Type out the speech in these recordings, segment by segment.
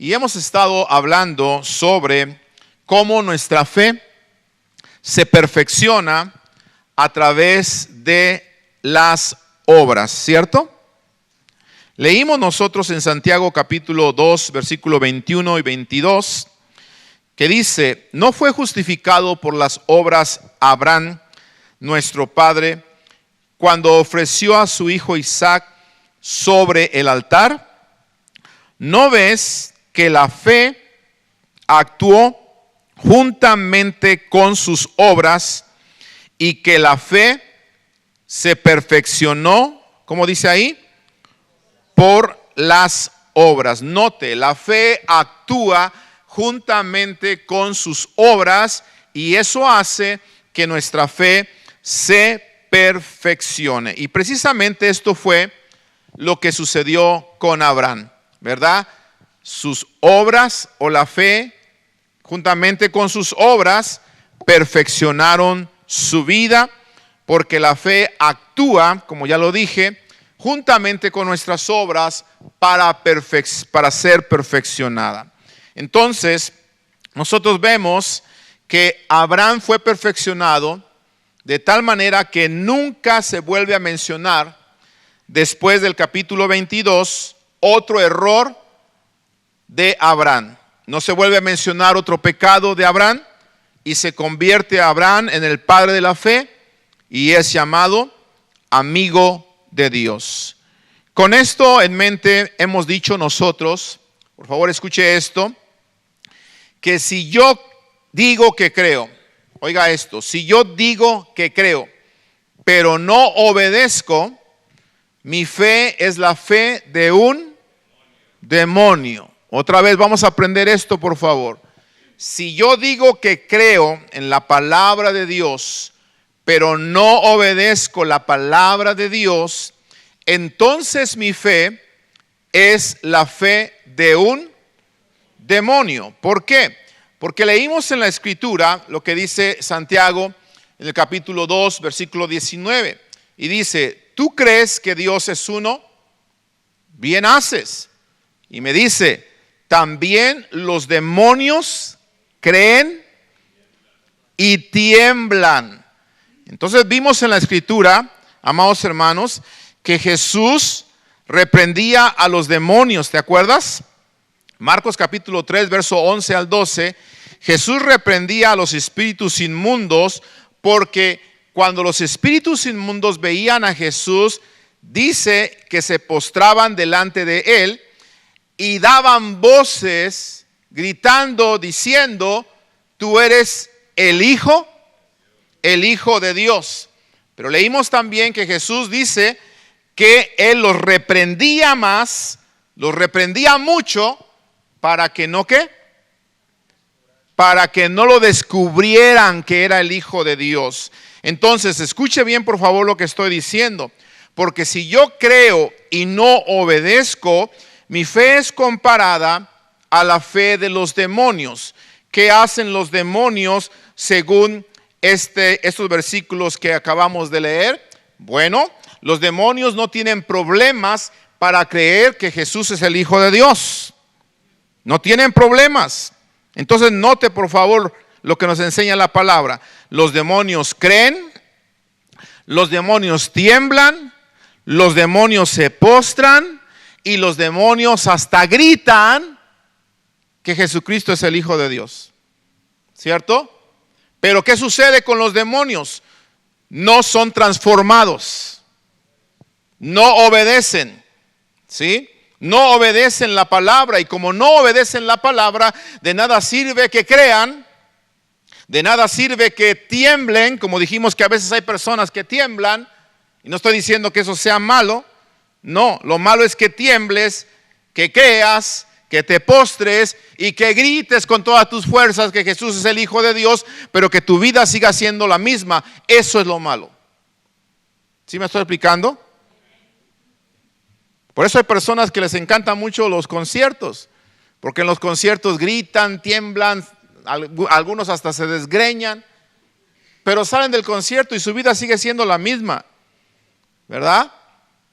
Y hemos estado hablando sobre cómo nuestra fe se perfecciona a través de las obras, ¿cierto? Leímos nosotros en Santiago capítulo 2, versículo 21 y 22, que dice: ¿no fue justificado por las obras Abraham, nuestro padre, cuando ofreció a su hijo Isaac sobre el altar? ¿No ves que la fe actuó juntamente con sus obras y que la fe se perfeccionó, como dice ahí, por las obras? Note, la fe actúa juntamente con sus obras y eso hace que nuestra fe se perfeccione. Y precisamente esto fue lo que sucedió con Abraham, ¿verdad? Sus obras o la fe juntamente con sus obras perfeccionaron su vida, porque la fe actúa, como ya lo dije, juntamente con nuestras obras para ser perfeccionada. Entonces, nosotros vemos que Abraham fue perfeccionado de tal manera que nunca se vuelve a mencionar después del capítulo 22 otro error de Abraham. No se vuelve a mencionar otro pecado de Abraham y se convierte a Abraham en el padre de la fe y es llamado amigo de Dios. Con esto en mente hemos dicho nosotros, por favor escuche esto, que si yo digo que creo, oiga esto, si yo digo que creo, pero no obedezco, mi fe es la fe de un demonio. Otra vez vamos a aprender esto, por favor. Si yo digo que creo en la palabra de Dios, pero no obedezco la palabra de Dios, entonces mi fe es la fe de un demonio. ¿Por qué? Porque leímos en la Escritura lo que dice Santiago en el capítulo 2, versículo 19. Y dice: ¿tú crees que Dios es uno? Bien haces. Y me dice: también los demonios creen y tiemblan. Entonces vimos en la Escritura, amados hermanos, que Jesús reprendía a los demonios, ¿te acuerdas? Marcos capítulo 3, verso 11 al 12, Jesús reprendía a los espíritus inmundos porque cuando los espíritus inmundos veían a Jesús, dice que se postraban delante de él y daban voces gritando, diciendo: tú eres el Hijo de Dios. Pero leímos también que Jesús dice que él los reprendía más, los reprendía mucho, para que no ¿qué? Para que no lo descubrieran que era el Hijo de Dios. Entonces, escuche bien por favor lo que estoy diciendo, porque si yo creo y no obedezco, mi fe es comparada a la fe de los demonios. ¿Qué hacen los demonios según estos versículos que acabamos de leer? Bueno, los demonios no tienen problemas para creer que Jesús es el Hijo de Dios. No tienen problemas. Entonces note por favor lo que nos enseña la palabra. Los demonios creen, los demonios tiemblan, los demonios se postran y los demonios hasta gritan que Jesucristo es el Hijo de Dios. ¿Cierto? Pero ¿qué sucede con los demonios? No son transformados, no obedecen, ¿sí? No obedecen la palabra, y como no obedecen la palabra, de nada sirve que crean, de nada sirve que tiemblen, como dijimos que a veces hay personas que tiemblan, y no estoy diciendo que eso sea malo, no, lo malo es que tiembles, que creas, que te postres y que grites con todas tus fuerzas que Jesús es el Hijo de Dios, pero que tu vida siga siendo la misma. Eso es lo malo. ¿Sí me estoy explicando? Por eso hay personas que les encantan mucho los conciertos, porque en los conciertos gritan, tiemblan, algunos hasta se desgreñan, pero salen del concierto y su vida sigue siendo la misma, ¿verdad?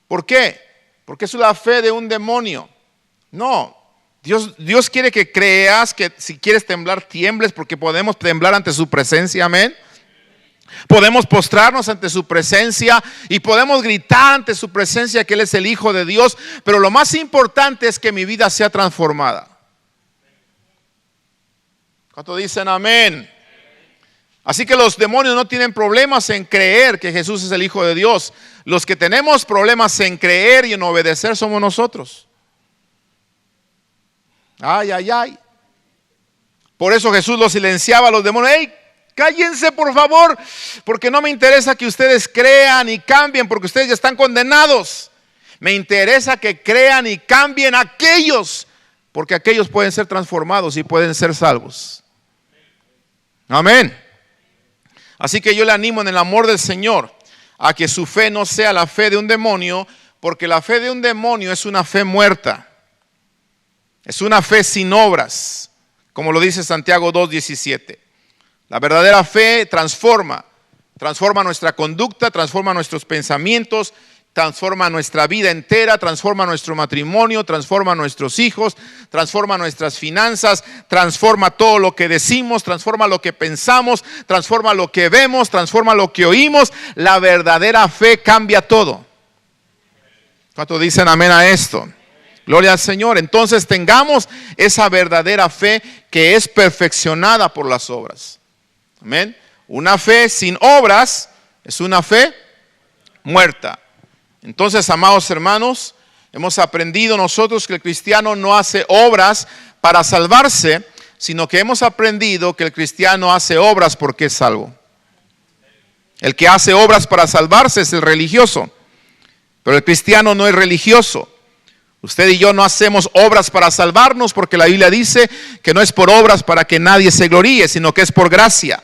¿Por qué? Porque es la fe de un demonio. No, Dios quiere que creas, que si quieres temblar, tiembles, porque podemos temblar ante su presencia, amén. Podemos postrarnos ante su presencia y podemos gritar ante su presencia que Él es el Hijo de Dios, pero lo más importante es que mi vida sea transformada. ¿Cuántos dicen amén? Así que los demonios no tienen problemas en creer que Jesús es el Hijo de Dios. Los que tenemos problemas en creer y en obedecer somos nosotros. Ay, ay, ay. Por eso Jesús lo silenciaba a los demonios. ¡Ey, cállense por favor! Porque no me interesa que ustedes crean y cambien, porque ustedes ya están condenados. Me interesa que crean y cambien aquellos, porque aquellos pueden ser transformados y pueden ser salvos. Amén. Así que yo le animo en el amor del Señor a que su fe no sea la fe de un demonio, porque la fe de un demonio es una fe muerta. Es una fe sin obras, como lo dice Santiago 2:17. La verdadera fe transforma nuestra conducta, transforma nuestros pensamientos, transforma nuestra vida entera, transforma nuestro matrimonio, transforma nuestros hijos, transforma nuestras finanzas, transforma todo lo que decimos, transforma lo que pensamos, transforma lo que vemos, transforma lo que oímos. La verdadera fe cambia todo. ¿Cuántos dicen amén a esto? Gloria al Señor. Entonces tengamos esa verdadera fe que es perfeccionada por las obras. Amén. Una fe sin obras es una fe muerta. Entonces, amados hermanos, hemos aprendido nosotros que el cristiano no hace obras para salvarse, sino que hemos aprendido que el cristiano hace obras porque es salvo. El que hace obras para salvarse es el religioso, pero el cristiano no es religioso. Usted y yo no hacemos obras para salvarnos, porque la Biblia dice que no es por obras para que nadie se gloríe, sino que es por gracia.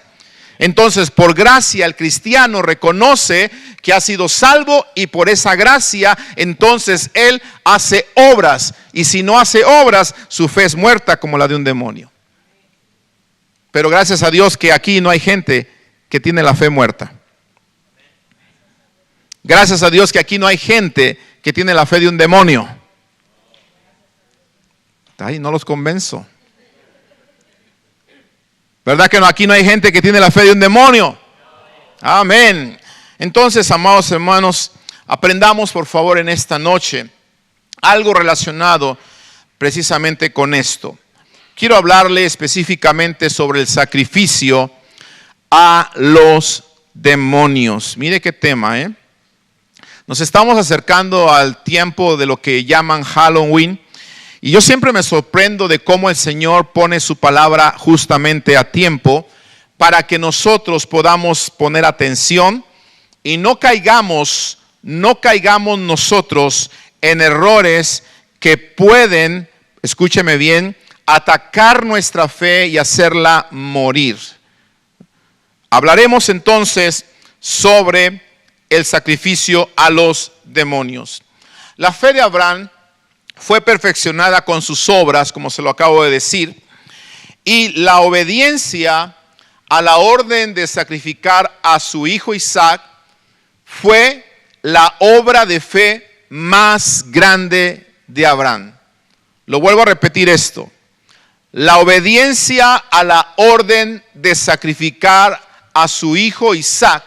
Entonces, por gracia el cristiano reconoce que ha sido salvo, y por esa gracia entonces él hace obras. Y si no hace obras, su fe es muerta como la de un demonio. Pero gracias a Dios que aquí no hay gente que tiene la fe muerta. Gracias a Dios que aquí no hay gente que tiene la fe de un demonio. Ay, no los convenzo. ¿Verdad que no? Aquí no hay gente que tiene la fe de un demonio. Amén. Entonces, amados hermanos, aprendamos por favor en esta noche algo relacionado precisamente con esto. Quiero hablarle específicamente sobre el sacrificio a los demonios. Mire qué tema, ¿eh? Nos estamos acercando al tiempo de lo que llaman Halloween. Y yo siempre me sorprendo de cómo el Señor pone su palabra justamente a tiempo para que nosotros podamos poner atención y no caigamos nosotros en errores que pueden, escúcheme bien, atacar nuestra fe y hacerla morir. Hablaremos entonces sobre el sacrificio a los demonios. La fe de Abraham fue perfeccionada con sus obras, como se lo acabo de decir, y la obediencia a la orden de sacrificar a su hijo Isaac fue la obra de fe más grande de Abraham. Lo vuelvo a repetir esto. La obediencia a la orden de sacrificar a su hijo Isaac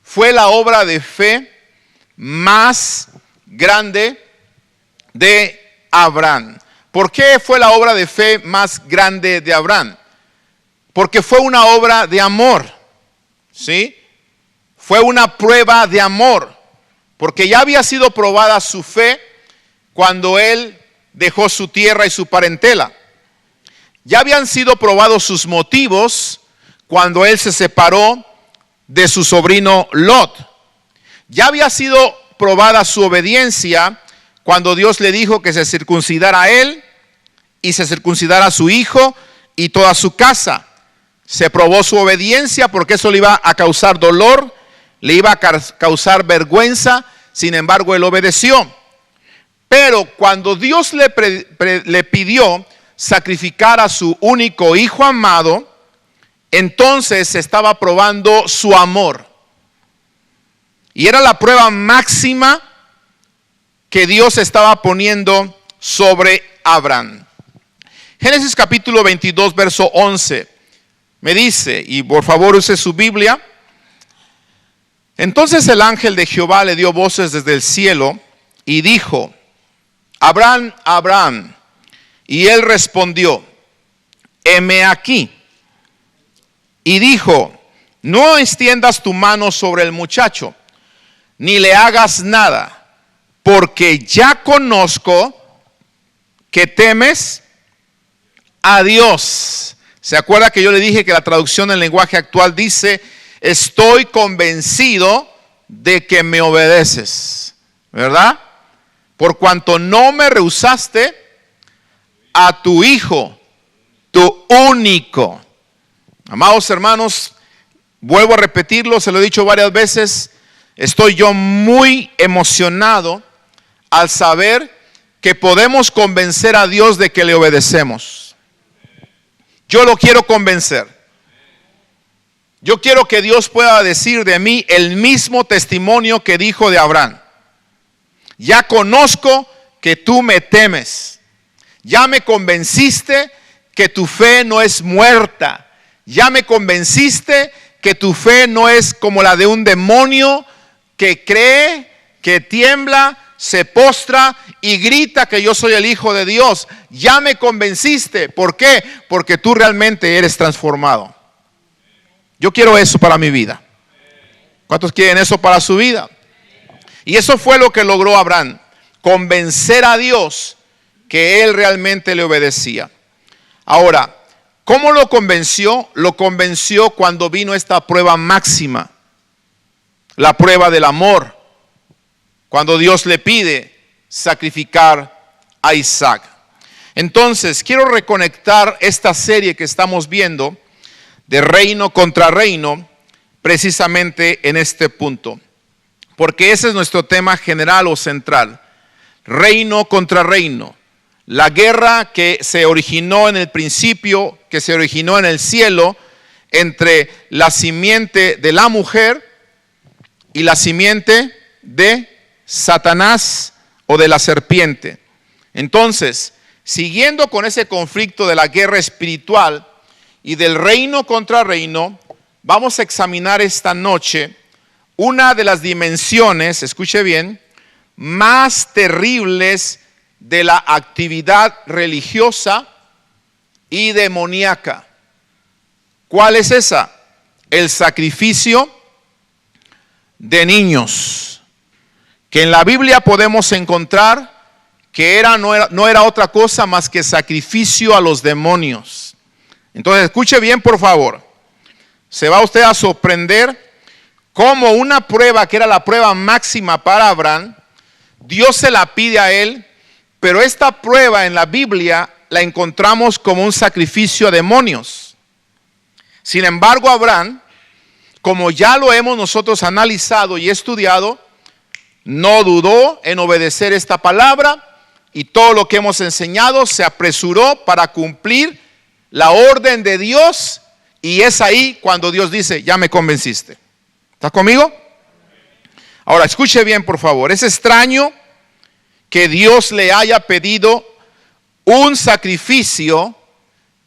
fue la obra de fe más grande de Abraham. ¿Por qué fue la obra de fe más grande de Abraham? Porque fue una obra de amor, ¿sí? Fue una prueba de amor, porque ya había sido probada su fe cuando él dejó su tierra y su parentela. Ya habían sido probados sus motivos cuando él se separó de su sobrino Lot. Ya había sido probada su obediencia cuando Dios le dijo que se circuncidara a él y se circuncidara a su hijo y toda su casa. Se probó su obediencia porque eso le iba a causar dolor, le iba a causar vergüenza. Sin embargo, él obedeció. Pero cuando Dios le pidió sacrificar a su único hijo amado, entonces se estaba probando su amor. Y era la prueba máxima que Dios estaba poniendo sobre Abraham. Génesis capítulo 22, verso 11. Me dice, y por favor use su Biblia. Entonces el ángel de Jehová le dio voces desde el cielo y dijo: Abraham, Abraham. Y él respondió: heme aquí. Y dijo: no extiendas tu mano sobre el muchacho, ni le hagas nada, porque ya conozco que temes a Dios. ¿Se acuerda que yo le dije que la traducción en lenguaje actual dice: estoy convencido de que me obedeces? ¿Verdad? Por cuanto no me rehusaste a tu hijo, tu único. Amados hermanos, vuelvo a repetirlo, se lo he dicho varias veces. Estoy yo muy emocionado al saber que podemos convencer a Dios de que le obedecemos. Yo lo quiero convencer. Yo quiero que Dios pueda decir de mí el mismo testimonio que dijo de Abraham. Ya conozco que tú me temes. Ya me convenciste que tu fe no es muerta. Ya me convenciste que tu fe no es como la de un demonio que cree, que tiembla, se postra y grita que yo soy el Hijo de Dios. Ya me convenciste. ¿Por qué? Porque tú realmente eres transformado. Yo quiero eso para mi vida. ¿Cuántos quieren eso para su vida? Y eso fue lo que logró Abraham, convencer a Dios que él realmente le obedecía. Ahora, ¿cómo lo convenció? Lo convenció cuando vino esta prueba máxima, la prueba del amor, cuando Dios le pide sacrificar a Isaac. Entonces, quiero reconectar esta serie que estamos viendo de reino contra reino, precisamente en este punto, porque ese es nuestro tema general o central: reino contra reino. La guerra que se originó en el principio, que se originó en el cielo, entre la simiente de la mujer y la simiente de Satanás o de la serpiente. Entonces, siguiendo con ese conflicto de la guerra espiritual y del reino contra reino, vamos a examinar esta noche una de las dimensiones, escuche bien, más terribles de la actividad religiosa y demoníaca. ¿Cuál es esa? El sacrificio de niños, que en la Biblia podemos encontrar que no era otra cosa más que sacrificio a los demonios. Entonces, escuche bien, por favor. Se va usted a sorprender cómo una prueba que era la prueba máxima para Abraham, Dios se la pide a él. Pero esta prueba en la Biblia la encontramos como un sacrificio a demonios. Sin embargo, Abraham, como ya lo hemos nosotros analizado y estudiado, no dudó en obedecer esta palabra, y todo lo que hemos enseñado se apresuró para cumplir la orden de Dios. Y es ahí cuando Dios dice: ya me convenciste. ¿Estás conmigo? Ahora escuche bien, por favor. Es extraño que Dios le haya pedido un sacrificio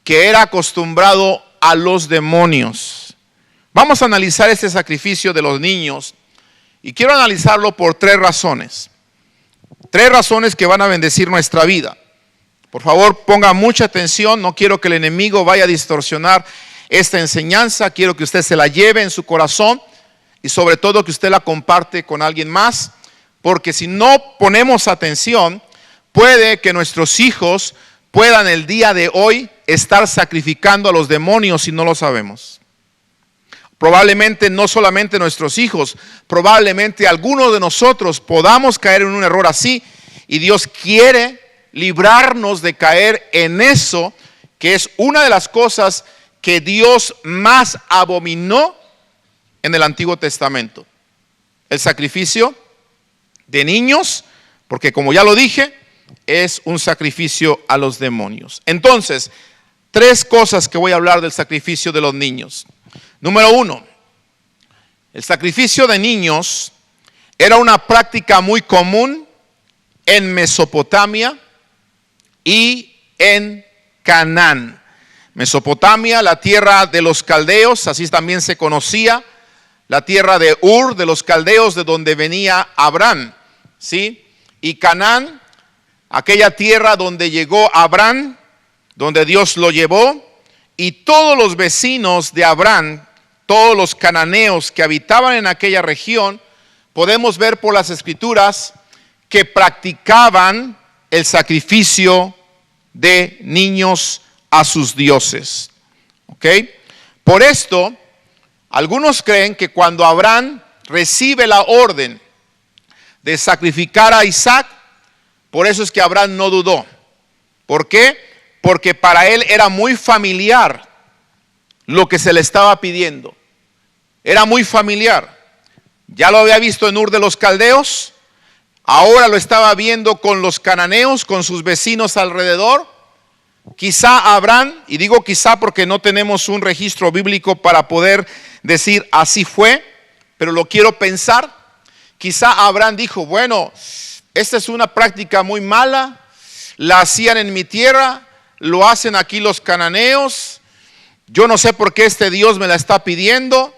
que era acostumbrado a los demonios. Vamos a analizar este sacrificio de los niños, y quiero analizarlo por tres razones. Tres razones que van a bendecir nuestra vida. Por favor, ponga mucha atención. No quiero que el enemigo vaya a distorsionar esta enseñanza. Quiero que usted se la lleve en su corazón, y sobre todo que usted la comparte con alguien más. Porque si no ponemos atención, puede que nuestros hijos puedan el día de hoy estar sacrificando a los demonios y no lo sabemos. Probablemente no solamente nuestros hijos, probablemente algunos de nosotros podamos caer en un error así, y Dios quiere librarnos de caer en eso, que es una de las cosas que Dios más abominó en el Antiguo Testamento: el sacrificio de niños, porque como ya lo dije, es un sacrificio a los demonios. Entonces, tres cosas que voy a hablar del sacrificio de los niños. Número uno, el sacrificio de niños era una práctica muy común en Mesopotamia y en Canaán. Mesopotamia, la tierra de los caldeos, así también se conocía, la tierra de Ur, de los caldeos, de donde venía Abraham, ¿sí? Y Canaán, aquella tierra donde llegó Abraham, donde Dios lo llevó, y todos los vecinos de Abraham, todos los cananeos que habitaban en aquella región, podemos ver por las escrituras que practicaban el sacrificio de niños a sus dioses. ¿Ok? Por esto, algunos creen que cuando Abraham recibe la orden de sacrificar a Isaac, por eso es que Abraham no dudó. ¿Por qué? Porque para él era muy familiar lo que se le estaba pidiendo. Era muy familiar. Ya lo había visto en Ur de los Caldeos, ahora lo estaba viendo con los cananeos, con sus vecinos alrededor. Quizá Abraham, y digo quizá porque no tenemos un registro bíblico para poder decir así fue, pero lo quiero pensar. Quizá Abraham dijo, bueno, esta es una práctica muy mala, la hacían en mi tierra, lo hacen aquí los cananeos, yo no sé por qué este Dios me la está pidiendo,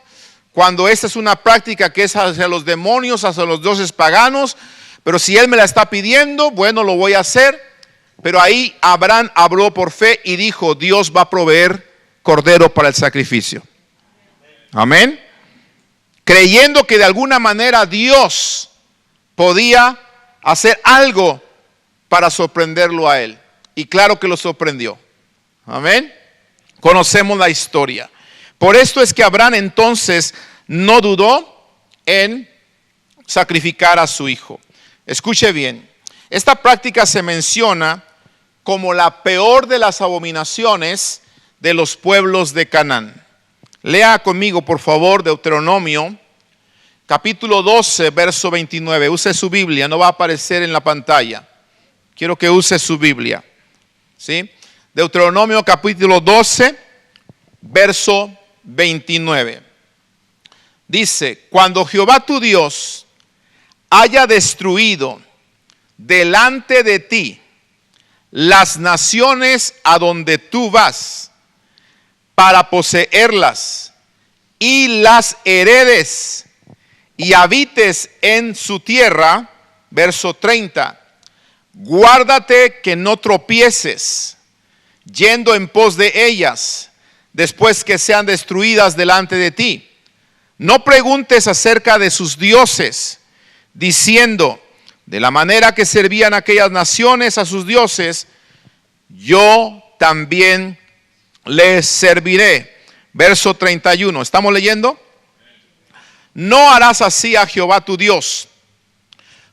cuando esta es una práctica que es hacia los demonios, hacia los dioses paganos, pero si Él me la está pidiendo, bueno, lo voy a hacer. Pero ahí Abraham habló por fe y dijo, Dios va a proveer cordero para el sacrificio. Amén. Creyendo que de alguna manera Dios podía hacer algo para sorprenderlo a él. Y claro que lo sorprendió. Amén. Conocemos la historia. Por esto es que Abraham entonces no dudó en sacrificar a su hijo. Escuche bien, esta práctica se menciona como la peor de las abominaciones de los pueblos de Canaán. Lea conmigo, por favor, Deuteronomio, capítulo 12, verso 29. Use su Biblia, no va a aparecer en la pantalla. Quiero que use su Biblia. ¿Sí? Deuteronomio, capítulo 12, verso 29. Dice, cuando Jehová tu Dios haya destruido delante de ti las naciones a donde tú vas para poseerlas y las heredes y habites en su tierra, verso 30, guárdate que no tropieces yendo en pos de ellas después que sean destruidas delante de ti. No preguntes acerca de sus dioses, diciendo, de la manera que servían aquellas naciones a sus dioses, yo también les serviré. Verso 31, ¿estamos leyendo? No harás así a Jehová tu Dios,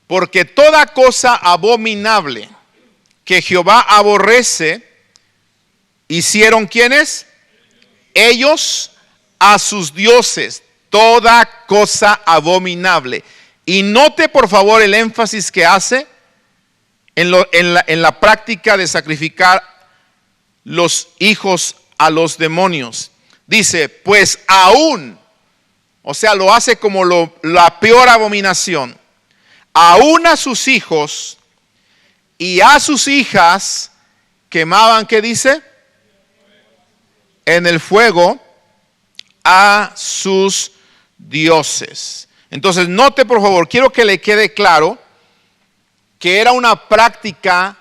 porque toda cosa abominable que Jehová aborrece, hicieron ¿quiénes? Ellos a sus dioses, toda cosa abominable. Y note por favor el énfasis que hace en la práctica de sacrificar los hijos a los demonios. Dice, pues aún, o sea, lo hace como la peor abominación, aún a sus hijos y a sus hijas quemaban, ¿qué dice? En el fuego a sus dioses. Entonces, note por favor, quiero que le quede claro que era una práctica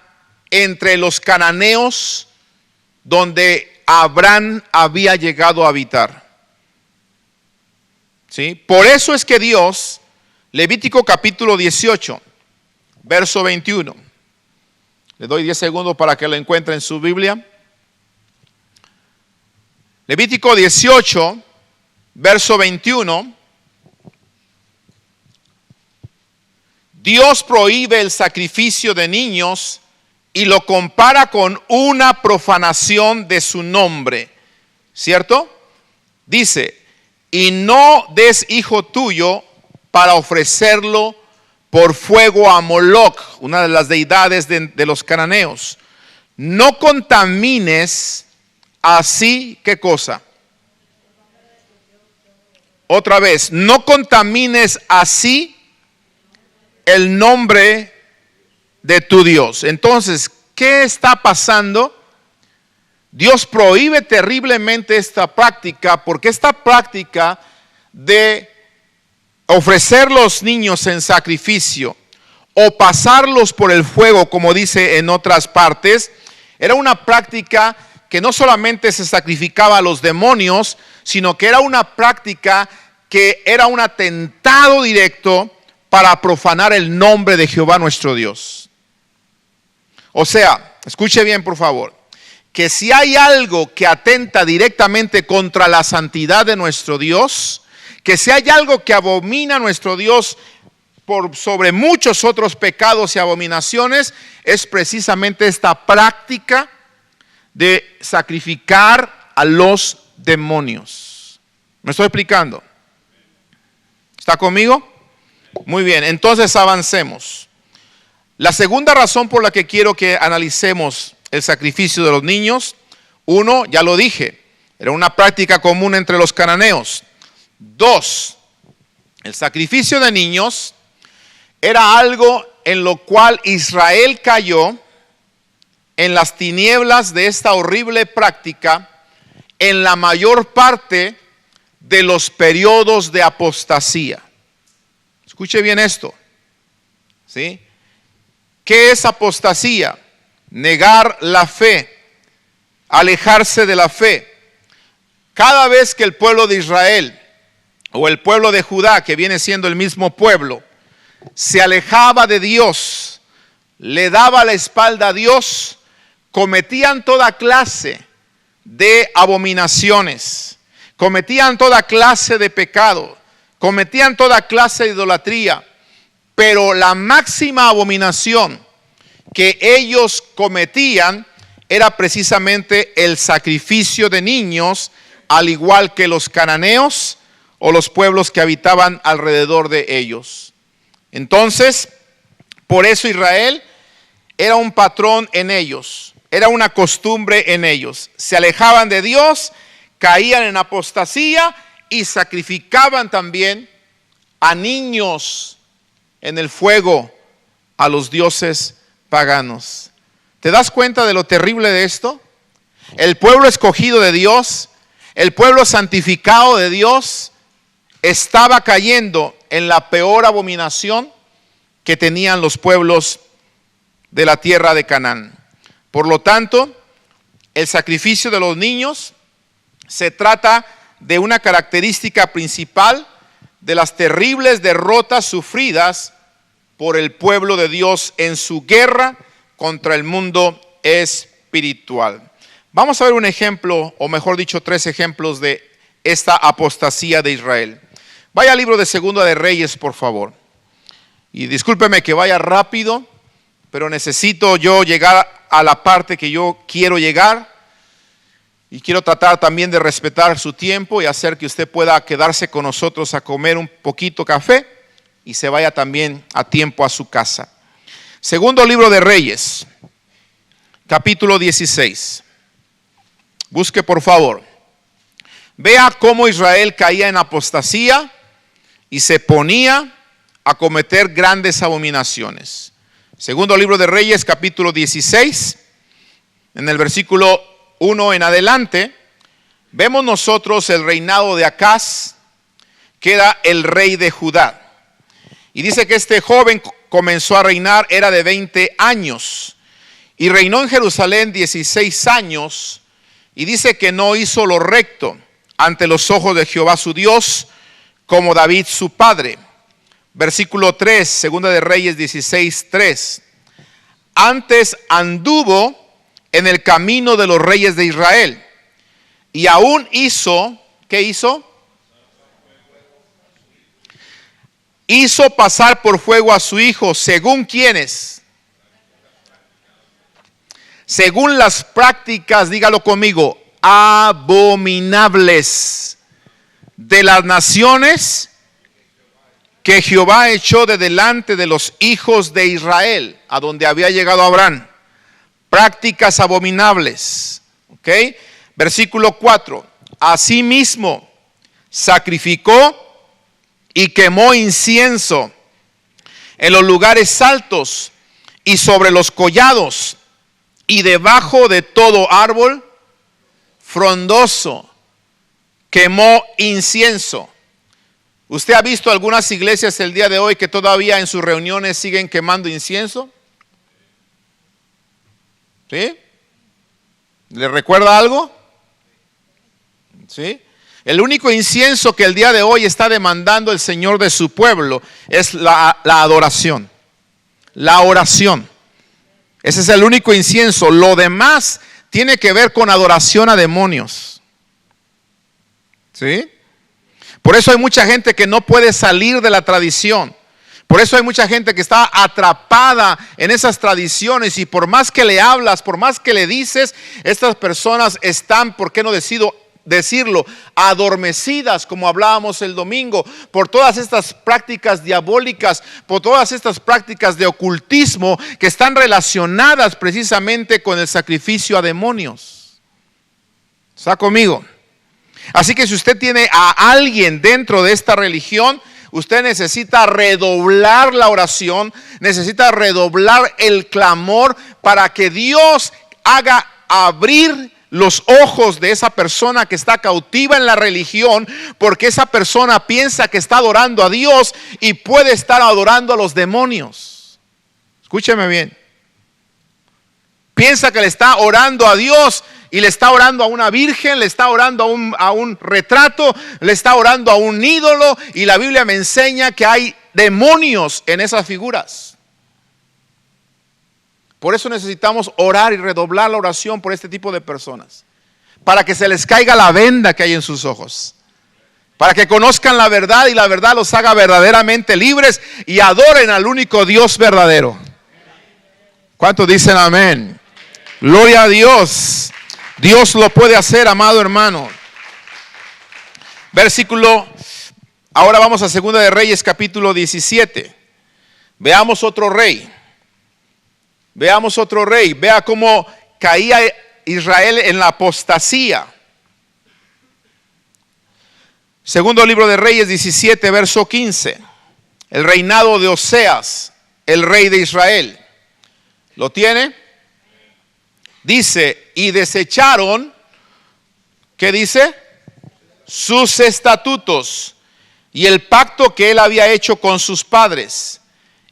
entre los cananeos donde Abraham había llegado a habitar. ¿Sí? Por eso es que Dios, Levítico capítulo 18, verso 21. Le doy 10 segundos para que lo encuentre en su Biblia. Levítico 18, verso 21. Dios prohíbe el sacrificio de niños y lo compara con una profanación de su nombre. ¿Cierto? Dice, y no des hijo tuyo para ofrecerlo por fuego a Moloc, una de las deidades de los cananeos. No contamines así, ¿qué cosa? Otra vez, no contamines así el nombre de tu Dios. Entonces, ¿qué está pasando? Dios prohíbe terriblemente esta práctica, porque esta práctica de ofrecer los niños en sacrificio o pasarlos por el fuego, como dice en otras partes, era una práctica que no solamente se sacrificaba a los demonios, sino que era una práctica que era un atentado directo para profanar el nombre de Jehová nuestro Dios. O sea, escuche bien por favor, que si hay algo que atenta directamente contra la santidad de nuestro Dios, que si hay algo que abomina a nuestro Dios por sobre muchos otros pecados y abominaciones, es precisamente esta práctica de sacrificar a los demonios. ¿Me estoy explicando? ¿Está conmigo? Muy bien, entonces avancemos. La segunda razón por la que quiero que analicemos el sacrificio de los niños, uno, ya lo dije, era una práctica común entre los cananeos. Dos, el sacrificio de niños era algo en lo cual Israel cayó en las tinieblas de esta horrible práctica en la mayor parte de los periodos de apostasía. Escuche bien esto, ¿sí? ¿Qué es apostasía? Negar la fe, alejarse de la fe. Cada vez que el pueblo de Israel o el pueblo de Judá, que viene siendo el mismo pueblo, se alejaba de Dios, le daba la espalda a Dios, cometían toda clase de abominaciones, cometían toda clase de pecado, cometían toda clase de idolatría, pero la máxima abominación que ellos cometían era precisamente el sacrificio de niños, al igual que los cananeos o los pueblos que habitaban alrededor de ellos. Entonces, por eso Israel era un patrón en ellos, era una costumbre en ellos. Se alejaban de Dios, caían en apostasía y sacrificaban también a niños en el fuego a los dioses paganos. ¿Te das cuenta de lo terrible de esto? El pueblo escogido de Dios, el pueblo santificado de Dios, estaba cayendo en la peor abominación que tenían los pueblos de la tierra de Canaán. Por lo tanto, el sacrificio de los niños se trata de una característica principal de las terribles derrotas sufridas por el pueblo de Dios en su guerra contra el mundo espiritual. Vamos a ver un ejemplo, o mejor dicho, 3 ejemplos de esta apostasía de Israel. Vaya al libro de Segunda de Reyes, por favor. Y discúlpeme que vaya rápido, pero necesito yo llegar a la parte que yo quiero llegar. Y quiero tratar también de respetar su tiempo y hacer que usted pueda quedarse con nosotros a comer un poquito café y se vaya también a tiempo a su casa. Segundo libro de Reyes, capítulo 16. Busque por favor. Vea cómo Israel caía en apostasía y se ponía a cometer grandes abominaciones. Segundo libro de Reyes, capítulo 16, en el versículo 1 en adelante, vemos nosotros el reinado de Acaz, que era el rey de Judá. Y dice que este joven comenzó a reinar, era de 20 años, y reinó en Jerusalén 16 años, y dice que no hizo lo recto ante los ojos de Jehová su Dios, como David su padre. Versículo 3, Segunda de Reyes 16, 3. Antes anduvo en el camino de los reyes de Israel, y aún hizo, ¿qué hizo? Hizo pasar por fuego a su hijo, según quienes, según las prácticas, dígalo conmigo, abominables de las naciones que Jehová echó de delante de los hijos de Israel, a donde había llegado Abraham. Prácticas abominables. ¿Ok? Versículo 4. Asimismo sacrificó y quemó incienso en los lugares altos y sobre los collados y debajo de todo árbol frondoso, quemó incienso. ¿Usted ha visto algunas iglesias el día de hoy que todavía en sus reuniones siguen quemando incienso? ¿Sí? ¿Le recuerda algo? ¿Sí? El único incienso que el día de hoy está demandando el Señor de su pueblo es la adoración, la oración. Ese es el único incienso. Lo demás tiene que ver con adoración a demonios. ¿Sí? Por eso hay mucha gente que no puede salir de la tradición. Por eso hay mucha gente que está atrapada en esas tradiciones y por más que le hablas, por más que le dices, estas personas están, ¿por qué no decirlo? Adormecidas, como hablábamos el domingo, por todas estas prácticas diabólicas, por todas estas prácticas de ocultismo que están relacionadas precisamente con el sacrificio a demonios. ¿Está conmigo? Así que si usted tiene a alguien dentro de esta religión, usted necesita redoblar la oración, necesita redoblar el clamor para que Dios haga abrir los ojos de esa persona que está cautiva en la religión, porque esa persona piensa que está adorando a Dios y puede estar adorando a los demonios. Escúcheme bien. Piensa que le está orando a Dios y le está orando a una virgen, le está orando a un retrato, le está orando a un ídolo, y la Biblia me enseña que hay demonios en esas figuras. Por eso necesitamos orar y redoblar la oración por este tipo de personas, para que se les caiga la venda que hay en sus ojos, para que conozcan la verdad y la verdad los haga verdaderamente libres y adoren al único Dios verdadero. ¿Cuántos dicen amén? Gloria a Dios. Dios lo puede hacer, amado hermano. Ahora vamos a 2 de Reyes capítulo 17. Veamos otro rey. Veamos otro rey. Vea cómo caía Israel en la apostasía. Segundo libro de Reyes 17, verso 15. El reinado de Oseas, el rey de Israel. ¿Lo tiene? Dice, y desecharon, ¿qué dice? Sus estatutos y el pacto que él había hecho con sus padres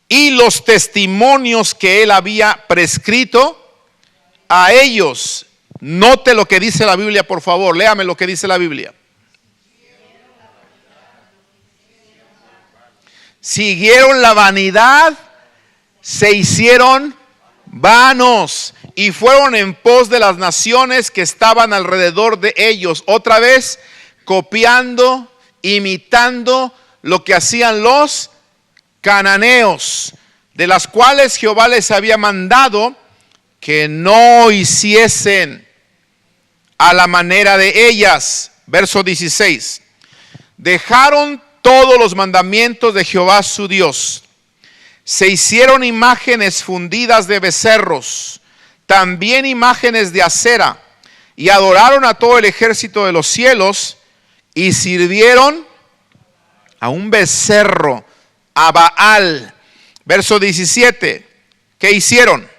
y los testimonios que él había prescrito a ellos. Note lo que dice la Biblia, por favor, léame lo que dice la Biblia. Siguieron la vanidad, se hicieron vanos y fueron en pos de las naciones que estaban alrededor de ellos. Otra vez copiando, imitando lo que hacían los cananeos, de las cuales Jehová les había mandado que no hiciesen a la manera de ellas. Verso 16. Dejaron todos los mandamientos de Jehová su Dios. Se hicieron imágenes fundidas de becerros, también imágenes de acera, y adoraron a todo el ejército de los cielos, y sirvieron a un becerro, a Baal. Verso 17. ¿Qué hicieron?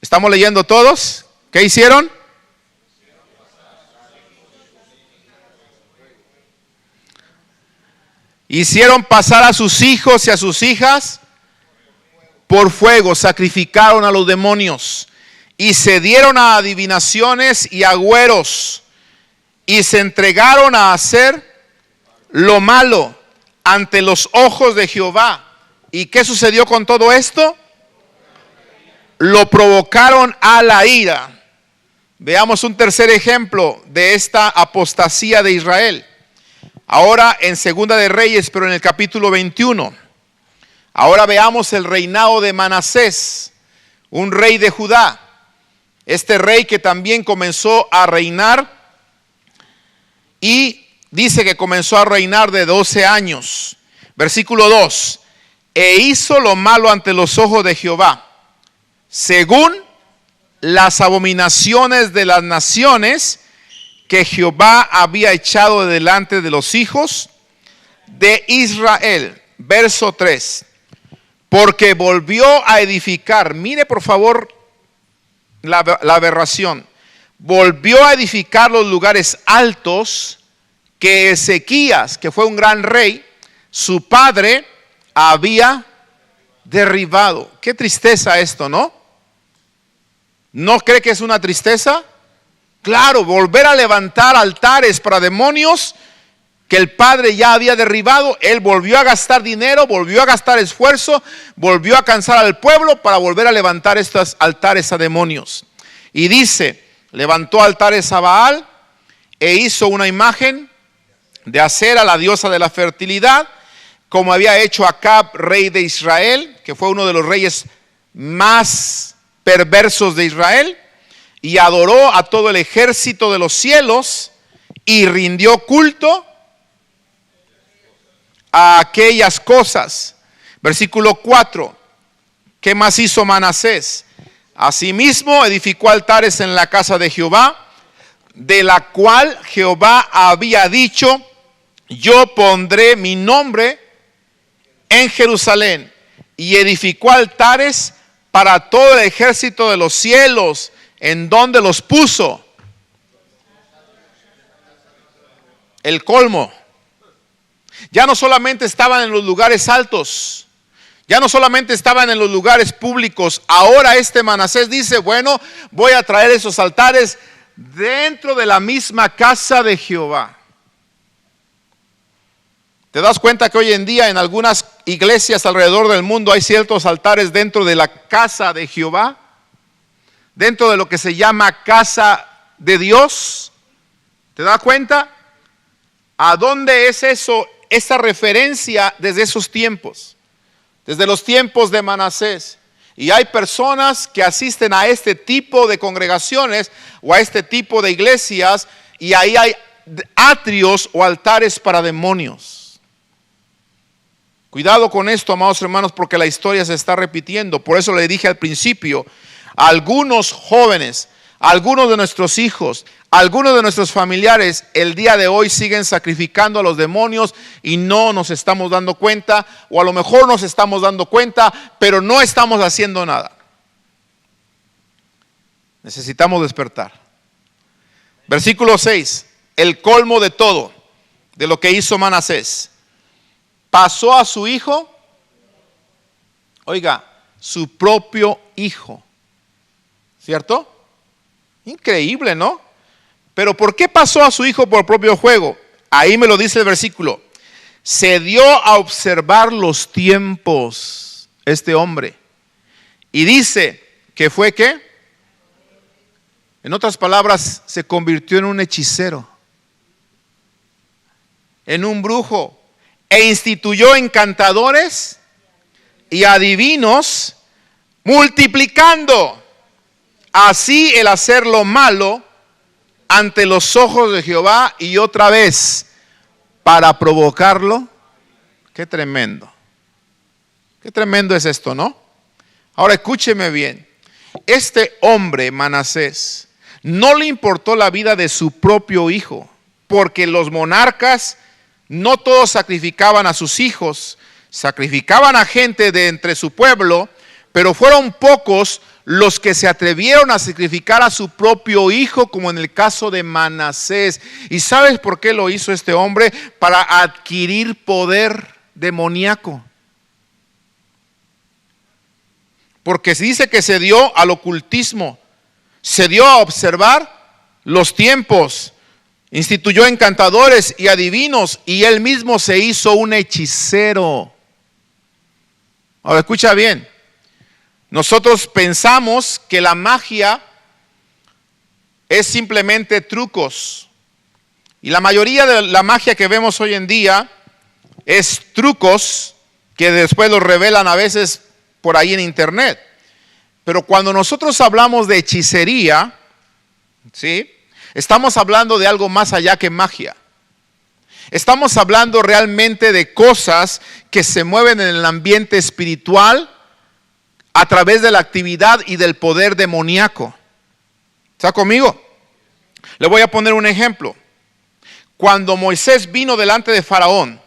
¿Estamos leyendo todos? ¿Qué hicieron? Hicieron pasar a sus hijos y a sus hijas por fuego, sacrificaron a los demonios y se dieron a adivinaciones y agüeros y se entregaron a hacer lo malo ante los ojos de Jehová. ¿Y qué sucedió con todo esto? Lo provocaron a la ira. Veamos un tercer ejemplo de esta apostasía de Israel. Ahora en 2 de Reyes, pero en el capítulo 21. Ahora veamos el reinado de Manasés, un rey de Judá. Este rey que también comenzó a reinar, y dice que comenzó a reinar de 12 años. Versículo 2. E hizo lo malo ante los ojos de Jehová, según las abominaciones de las naciones que Jehová había echado delante de los hijos de Israel. Verso 3. Porque volvió a edificar. Mire por favor la aberración. Volvió a edificar los lugares altos que Ezequías, que fue un gran rey, su padre había derribado. Qué tristeza esto, ¿no? ¿No cree que es una tristeza? Claro, volver a levantar altares para demonios que el padre ya había derribado. Él volvió a gastar dinero, volvió a gastar esfuerzo, volvió a cansar al pueblo para volver a levantar estos altares a demonios. Y dice, levantó altares a Baal e hizo una imagen de Acera, la diosa de la fertilidad, como había hecho Acab, rey de Israel, que fue uno de los reyes más perversos de Israel, y adoró a todo el ejército de los cielos y rindió culto a aquellas cosas. Versículo 4. ¿Qué más hizo Manasés? Asimismo edificó altares en la casa de Jehová, de la cual Jehová había dicho, yo pondré mi nombre en Jerusalén. Y edificó altares para todo el ejército de los cielos. ¿En dónde los puso? El colmo. Ya no solamente estaban en los lugares altos, ya no solamente estaban en los lugares públicos. Ahora este Manasés dice, bueno, voy a traer esos altares dentro de la misma casa de Jehová. ¿Te das cuenta que hoy en día en algunas iglesias alrededor del mundo hay ciertos altares dentro de la casa de Jehová? Dentro de lo que se llama casa de Dios. ¿Te das cuenta? ¿A dónde es eso? Esa referencia desde esos tiempos, desde los tiempos de Manasés. Y hay personas que asisten a este tipo de congregaciones o a este tipo de iglesias y ahí hay atrios o altares para demonios. Cuidado con esto, amados hermanos, porque la historia se está repitiendo. Por eso le dije al principio, algunos jóvenes, algunos de nuestros hijos, algunos de nuestros familiares el día de hoy siguen sacrificando a los demonios y no nos estamos dando cuenta, o a lo mejor nos estamos dando cuenta, pero no estamos haciendo nada. Necesitamos despertar. Versículo 6, el colmo de todo, de lo que hizo Manasés. Pasó a su hijo, oiga, su propio hijo, ¿cierto? Increíble, ¿no? Pero ¿por qué pasó a su hijo por propio juego? Ahí me lo dice el versículo. Se dio a observar los tiempos este hombre. Y dice que fue ¿qué? En otras palabras, se convirtió en un hechicero, en un brujo, e instituyó encantadores y adivinos, multiplicando así el hacer lo malo ante los ojos de Jehová, y otra vez para provocarlo. Qué tremendo es esto, ¿no? Ahora escúcheme bien. Este hombre Manasés no le importó la vida de su propio hijo, porque los monarcas no todos sacrificaban a sus hijos, sacrificaban a gente de entre su pueblo, pero fueron pocos los que se atrevieron a sacrificar a su propio hijo, como en el caso de Manasés. ¿Y sabes por qué lo hizo este hombre? Para adquirir poder demoníaco. Porque se dice que se dio al ocultismo, se dio a observar los tiempos, instituyó encantadores y adivinos, y él mismo se hizo un hechicero. Ahora escucha bien. Nosotros pensamos que la magia es simplemente trucos. Y la mayoría de la magia que vemos hoy en día es trucos que después los revelan a veces por ahí en internet. Pero cuando nosotros hablamos de hechicería, ¿sí? Estamos hablando de algo más allá que magia. Estamos hablando realmente de cosas que se mueven en el ambiente espiritual a través de la actividad y del poder demoníaco. ¿Está conmigo? Le voy a poner un ejemplo. Cuando Moisés vino delante de Faraón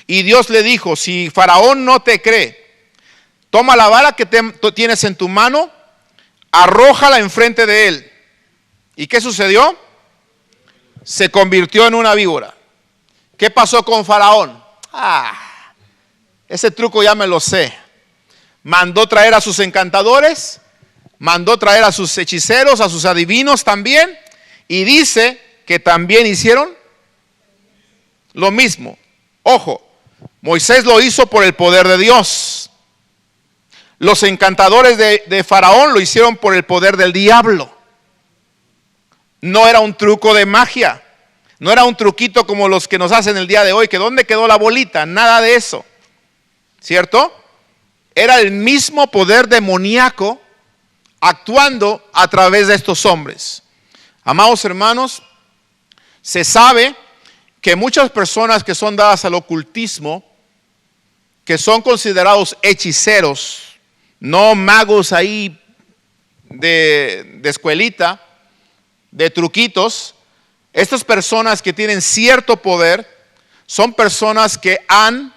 y Dios le dijo, si Faraón no te cree, toma la vara que tienes en tu mano, arrójala enfrente de él. ¿Y qué sucedió? Se convirtió en una víbora. ¿Qué pasó con Faraón? Ese truco ya me lo sé. Mandó traer a sus encantadores, mandó traer a sus hechiceros, a sus adivinos también, y dice que también hicieron lo mismo. Ojo, Moisés lo hizo por el poder de Dios. Los encantadores de Faraón lo hicieron por el poder del diablo. No era un truco de magia, no era un truquito como los que nos hacen el día de hoy, que ¿dónde quedó la bolita? Nada de eso, ¿cierto? Era el mismo poder demoníaco actuando a través de estos hombres. Amados hermanos, se sabe que muchas personas que son dadas al ocultismo, que son considerados hechiceros, no magos ahí de escuelita, de truquitos, estas personas que tienen cierto poder son personas que han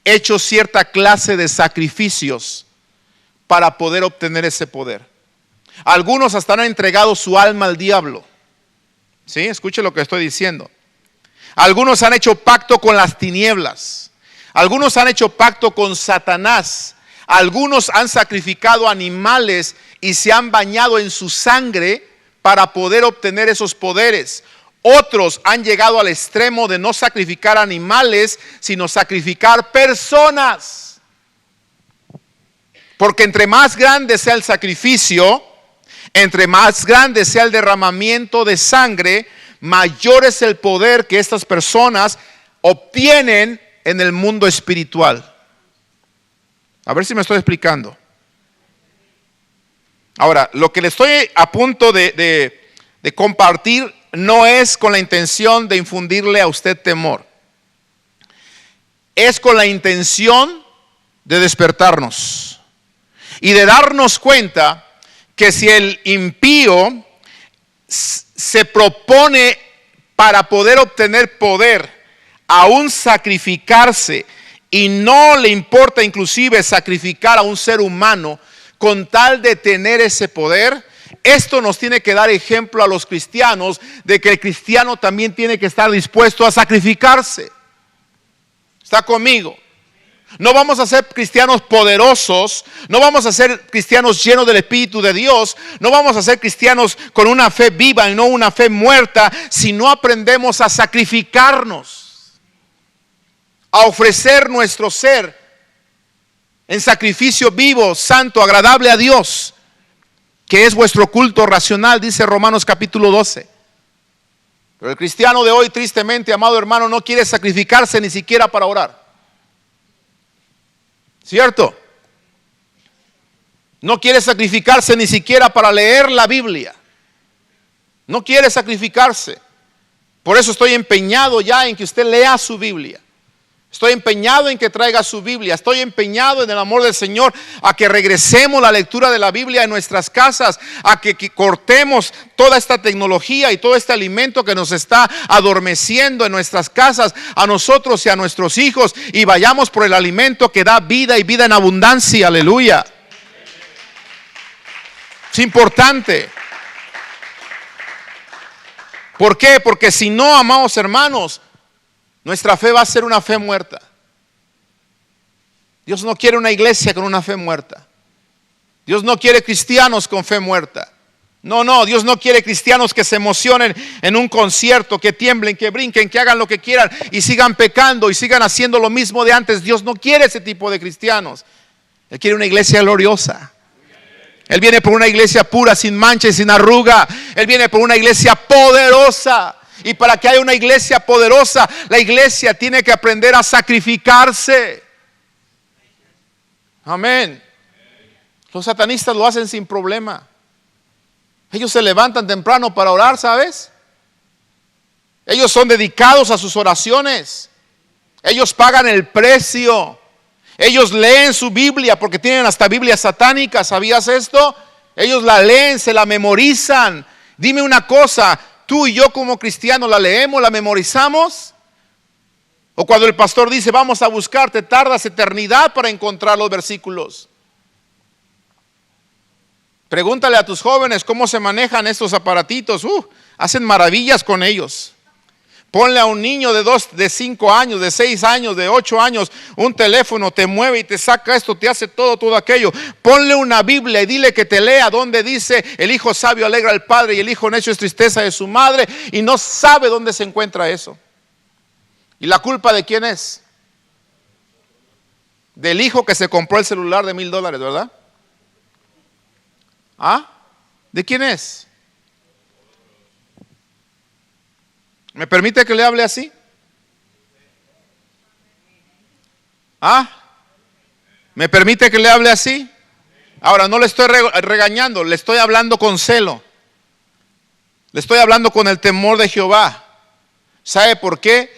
hecho cierta clase de sacrificios para poder obtener ese poder. Algunos hasta han entregado su alma al diablo. ¿Sí? Escuche lo que estoy diciendo. Algunos han hecho pacto con las tinieblas. Algunos han hecho pacto con Satanás. Algunos han sacrificado animales y se han bañado en su sangre para poder obtener esos poderes. Otros han llegado al extremo de no sacrificar animales, sino sacrificar personas. Porque entre más grande sea el sacrificio, entre más grande sea el derramamiento de sangre, mayor es el poder que estas personas obtienen en el mundo espiritual. A ver si me estoy explicando. Ahora, lo que le estoy a punto de compartir no es con la intención de infundirle a usted temor. Es con la intención de despertarnos y de darnos cuenta que si el impío se propone para poder obtener poder, aún sacrificarse, y no le importa inclusive sacrificar a un ser humano con tal de tener ese poder, esto nos tiene que dar ejemplo a los cristianos de que el cristiano también tiene que estar dispuesto a sacrificarse. ¿Está conmigo? No vamos a ser cristianos poderosos, no vamos a ser cristianos llenos del Espíritu de Dios, no vamos a ser cristianos con una fe viva y no una fe muerta, si no aprendemos a sacrificarnos, a ofrecer nuestro ser en sacrificio vivo, santo, agradable a Dios, que es vuestro culto racional, dice Romanos capítulo 12. Pero el cristiano de hoy, tristemente, amado hermano, no quiere sacrificarse ni siquiera para orar. ¿Cierto? No quiere sacrificarse ni siquiera para leer la Biblia. No quiere sacrificarse. Por eso estoy empeñado ya en que usted lea su Biblia. Estoy empeñado en que traiga su Biblia. Estoy empeñado en el amor del Señor a que regresemos la lectura de la Biblia en nuestras casas, a que cortemos toda esta tecnología y todo este alimento que nos está adormeciendo en nuestras casas, a nosotros y a nuestros hijos, y vayamos por el alimento que da vida y vida en abundancia. Aleluya. Es importante. ¿Por qué? Porque si no, amados hermanos, nuestra fe va a ser una fe muerta. Dios no quiere una iglesia con una fe muerta. Dios no quiere cristianos con fe muerta. No, Dios no quiere cristianos que se emocionen en un concierto, que tiemblen, que brinquen, que hagan lo que quieran y sigan pecando y sigan haciendo lo mismo de antes. Dios no quiere ese tipo de cristianos. Él quiere una iglesia gloriosa. Él viene por una iglesia pura, sin mancha y sin arruga. Él viene por una iglesia poderosa. Y para que haya una iglesia poderosa, la iglesia tiene que aprender a sacrificarse. Amén. Los satanistas lo hacen sin problema. Ellos se levantan temprano para orar, ¿sabes? Ellos son dedicados a sus oraciones. Ellos pagan el precio. Ellos leen su Biblia porque tienen hasta Biblias satánicas. ¿Sabías esto? Ellos la leen, se la memorizan. Dime una cosa. ¿Tú y yo como cristianos la leemos, la memorizamos? O cuando el pastor dice, vamos a buscar, te tardas eternidad para encontrar los versículos. Pregúntale a tus jóvenes cómo se manejan estos aparatitos. Hacen maravillas con ellos. Ponle a un niño de 5 años, de 6 años, de 8 años, un teléfono, te mueve y te saca esto, te hace todo aquello. Ponle una Biblia y dile que te lea donde dice: el hijo sabio alegra al padre y el hijo necio es tristeza de su madre, y no sabe dónde se encuentra eso. ¿Y la culpa de quién es? Del hijo que se compró el celular de $1,000, ¿verdad? ¿De quién es? ¿Me permite que le hable así? ¿Me permite que le hable así? Ahora, no le estoy regañando, le estoy hablando con celo. Le estoy hablando con el temor de Jehová. ¿Sabe por qué?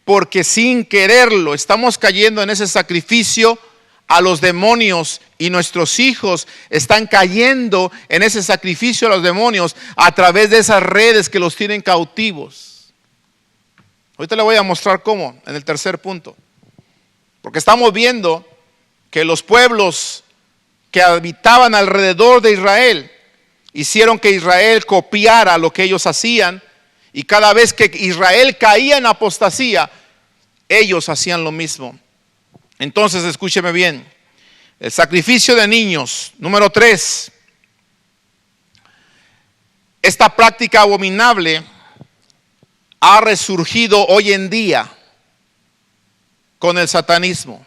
Porque sin quererlo estamos cayendo en ese sacrificio a los demonios, y nuestros hijos están cayendo en ese sacrificio a los demonios a través de esas redes que los tienen cautivos. Ahorita le voy a mostrar cómo en el tercer punto. Porque estamos viendo que los pueblos que habitaban alrededor de Israel hicieron que Israel copiara lo que ellos hacían, y cada vez que Israel caía en apostasía, ellos hacían lo mismo. Entonces, escúcheme bien. El sacrificio de niños, número 3. Esta práctica abominable ha resurgido hoy en día con el satanismo,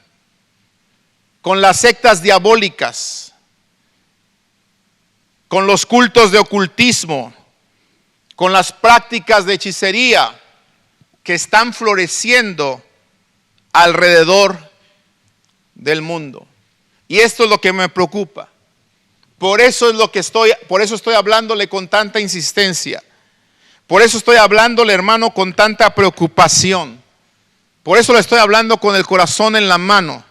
con las sectas diabólicas, con los cultos de ocultismo, con las prácticas de hechicería que están floreciendo alrededor del mundo. Y esto es lo que me preocupa. Por eso estoy hablándole con tanta insistencia. Por eso estoy hablándole, hermano, con tanta preocupación. Por eso le estoy hablando con el corazón en la mano.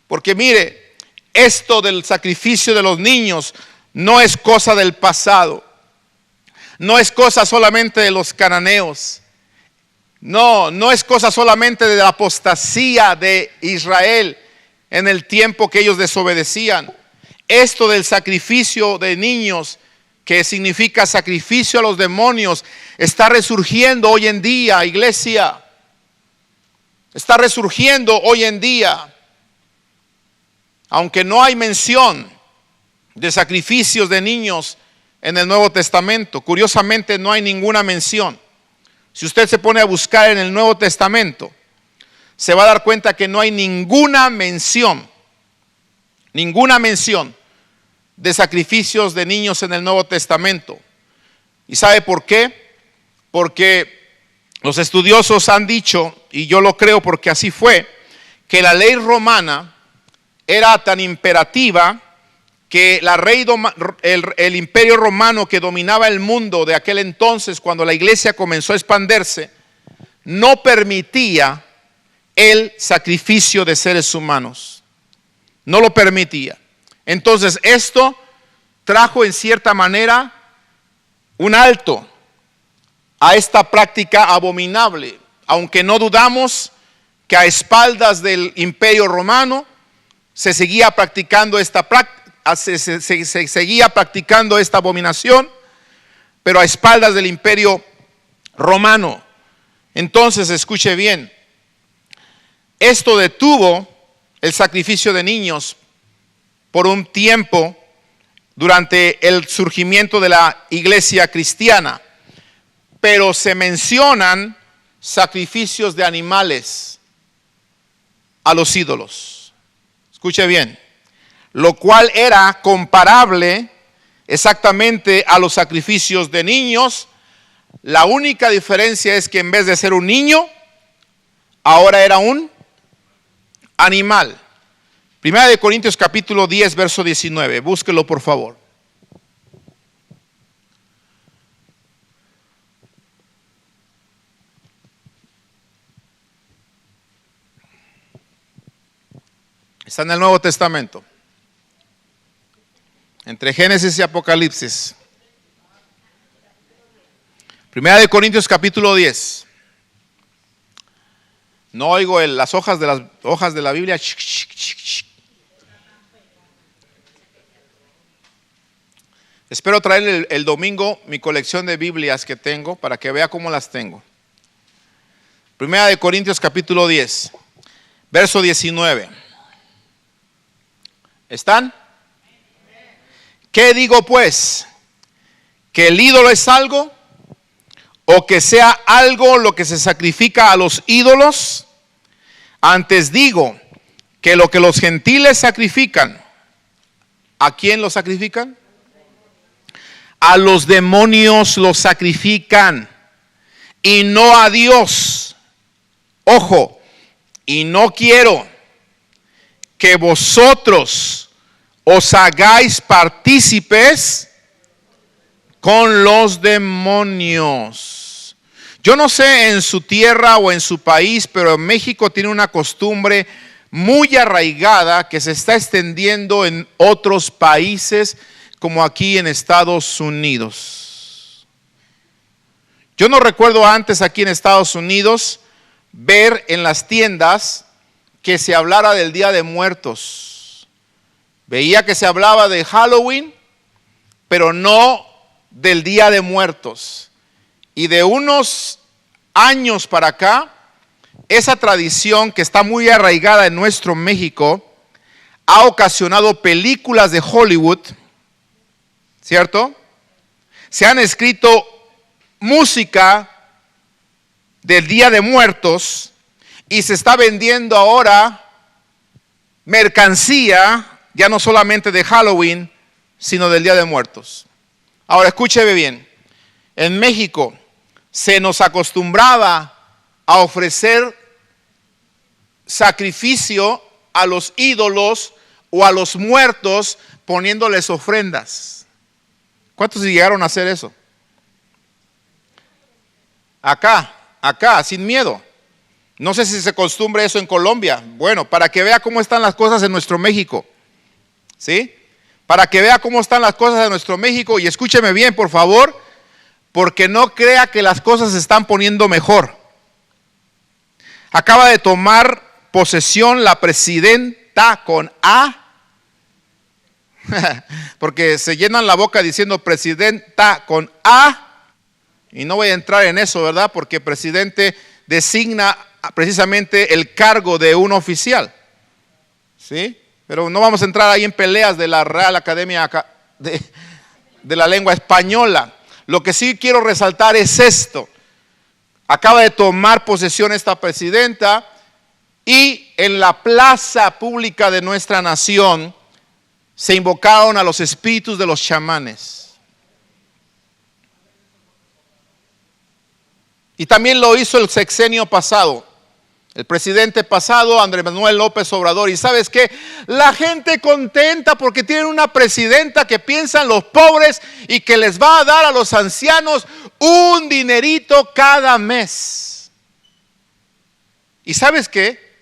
Porque mire, esto del sacrificio de los niños no es cosa del pasado. No es cosa solamente de los cananeos. No es cosa solamente de la apostasía de Israel en el tiempo que ellos desobedecían. Esto del sacrificio de niños, que significa sacrificio a los demonios, está resurgiendo hoy en día, iglesia. Está resurgiendo hoy en día. Aunque no hay mención de sacrificios de niños en el Nuevo Testamento, curiosamente no hay ninguna mención. Si usted se pone a buscar en el Nuevo Testamento, se va a dar cuenta que no hay ninguna mención de sacrificios de niños en el Nuevo Testamento. ¿Y sabe por qué? Porque los estudiosos han dicho, y yo lo creo porque así fue, que la ley romana era tan imperativa que el imperio romano que dominaba el mundo de aquel entonces, cuando la iglesia comenzó a expandirse, no permitía el sacrificio de seres humanos. No lo permitía. Entonces esto trajo en cierta manera un alto a esta práctica abominable, aunque no dudamos que a espaldas del imperio romano se seguía practicando esta abominación, pero a espaldas del imperio romano. Entonces, escuche bien, esto detuvo el sacrificio de niños por un tiempo durante el surgimiento de la iglesia cristiana, pero se mencionan sacrificios de animales a los ídolos. Escuche bien, lo cual era comparable exactamente a los sacrificios de niños. La única diferencia es que en vez de ser un niño, ahora era un animal. Primera de Corintios capítulo 10, verso 19. Búsquelo por favor. Está en el Nuevo Testamento, entre Génesis y Apocalipsis. Primera de Corintios capítulo 10. No oigo las hojas de la Biblia. Espero traerle el domingo mi colección de Biblias que tengo para que vea cómo las tengo. Primera de Corintios capítulo 10, verso 19. ¿Están? ¿Qué digo pues? ¿Que el ídolo es algo? ¿O que sea algo lo que se sacrifica a los ídolos? Antes digo que lo que los gentiles sacrifican, ¿a quién lo sacrifican? A los demonios los sacrifican y no a Dios. Ojo, y no quiero que vosotros os hagáis partícipes con los demonios. Yo no sé en su tierra o en su país, pero México tiene una costumbre muy arraigada que se está extendiendo en otros países, como aquí en Estados Unidos. Yo no recuerdo antes aquí en Estados Unidos ver en las tiendas que se hablara del Día de Muertos. Veía que se hablaba de Halloween, pero no del Día de Muertos. Y de unos años para acá, esa tradición que está muy arraigada en nuestro México ha ocasionado películas de Hollywood, ¿cierto? Se han escrito música del Día de Muertos y se está vendiendo ahora mercancía, ya no solamente de Halloween, sino del Día de Muertos. Ahora escúcheme bien, en México se nos acostumbraba a ofrecer sacrificio a los ídolos o a los muertos poniéndoles ofrendas. ¿Cuántos llegaron a hacer eso? Acá, sin miedo. No sé si se acostumbre eso en Colombia. Bueno, para que vea cómo están las cosas en nuestro México. ¿Sí? Para que vea cómo están las cosas en nuestro México. Y escúcheme bien, por favor, porque no crea que las cosas se están poniendo mejor. Acaba de tomar posesión la presidenta con A, porque se llenan la boca diciendo presidenta con A, y no voy a entrar en eso, ¿verdad? Porque presidente designa precisamente el cargo de un oficial, ¿sí? Pero no vamos a entrar ahí en peleas de la Real Academia de la Lengua Española. Lo que sí quiero resaltar es esto. Acaba de tomar posesión esta presidenta y en la plaza pública de nuestra nación se invocaron a los espíritus de los chamanes. Y también lo hizo el sexenio pasado, el presidente pasado, Andrés Manuel López Obrador. Y ¿sabes qué? La gente contenta porque tienen una presidenta que piensa en los pobres y que les va a dar a los ancianos un dinerito cada mes. ¿Y sabes qué?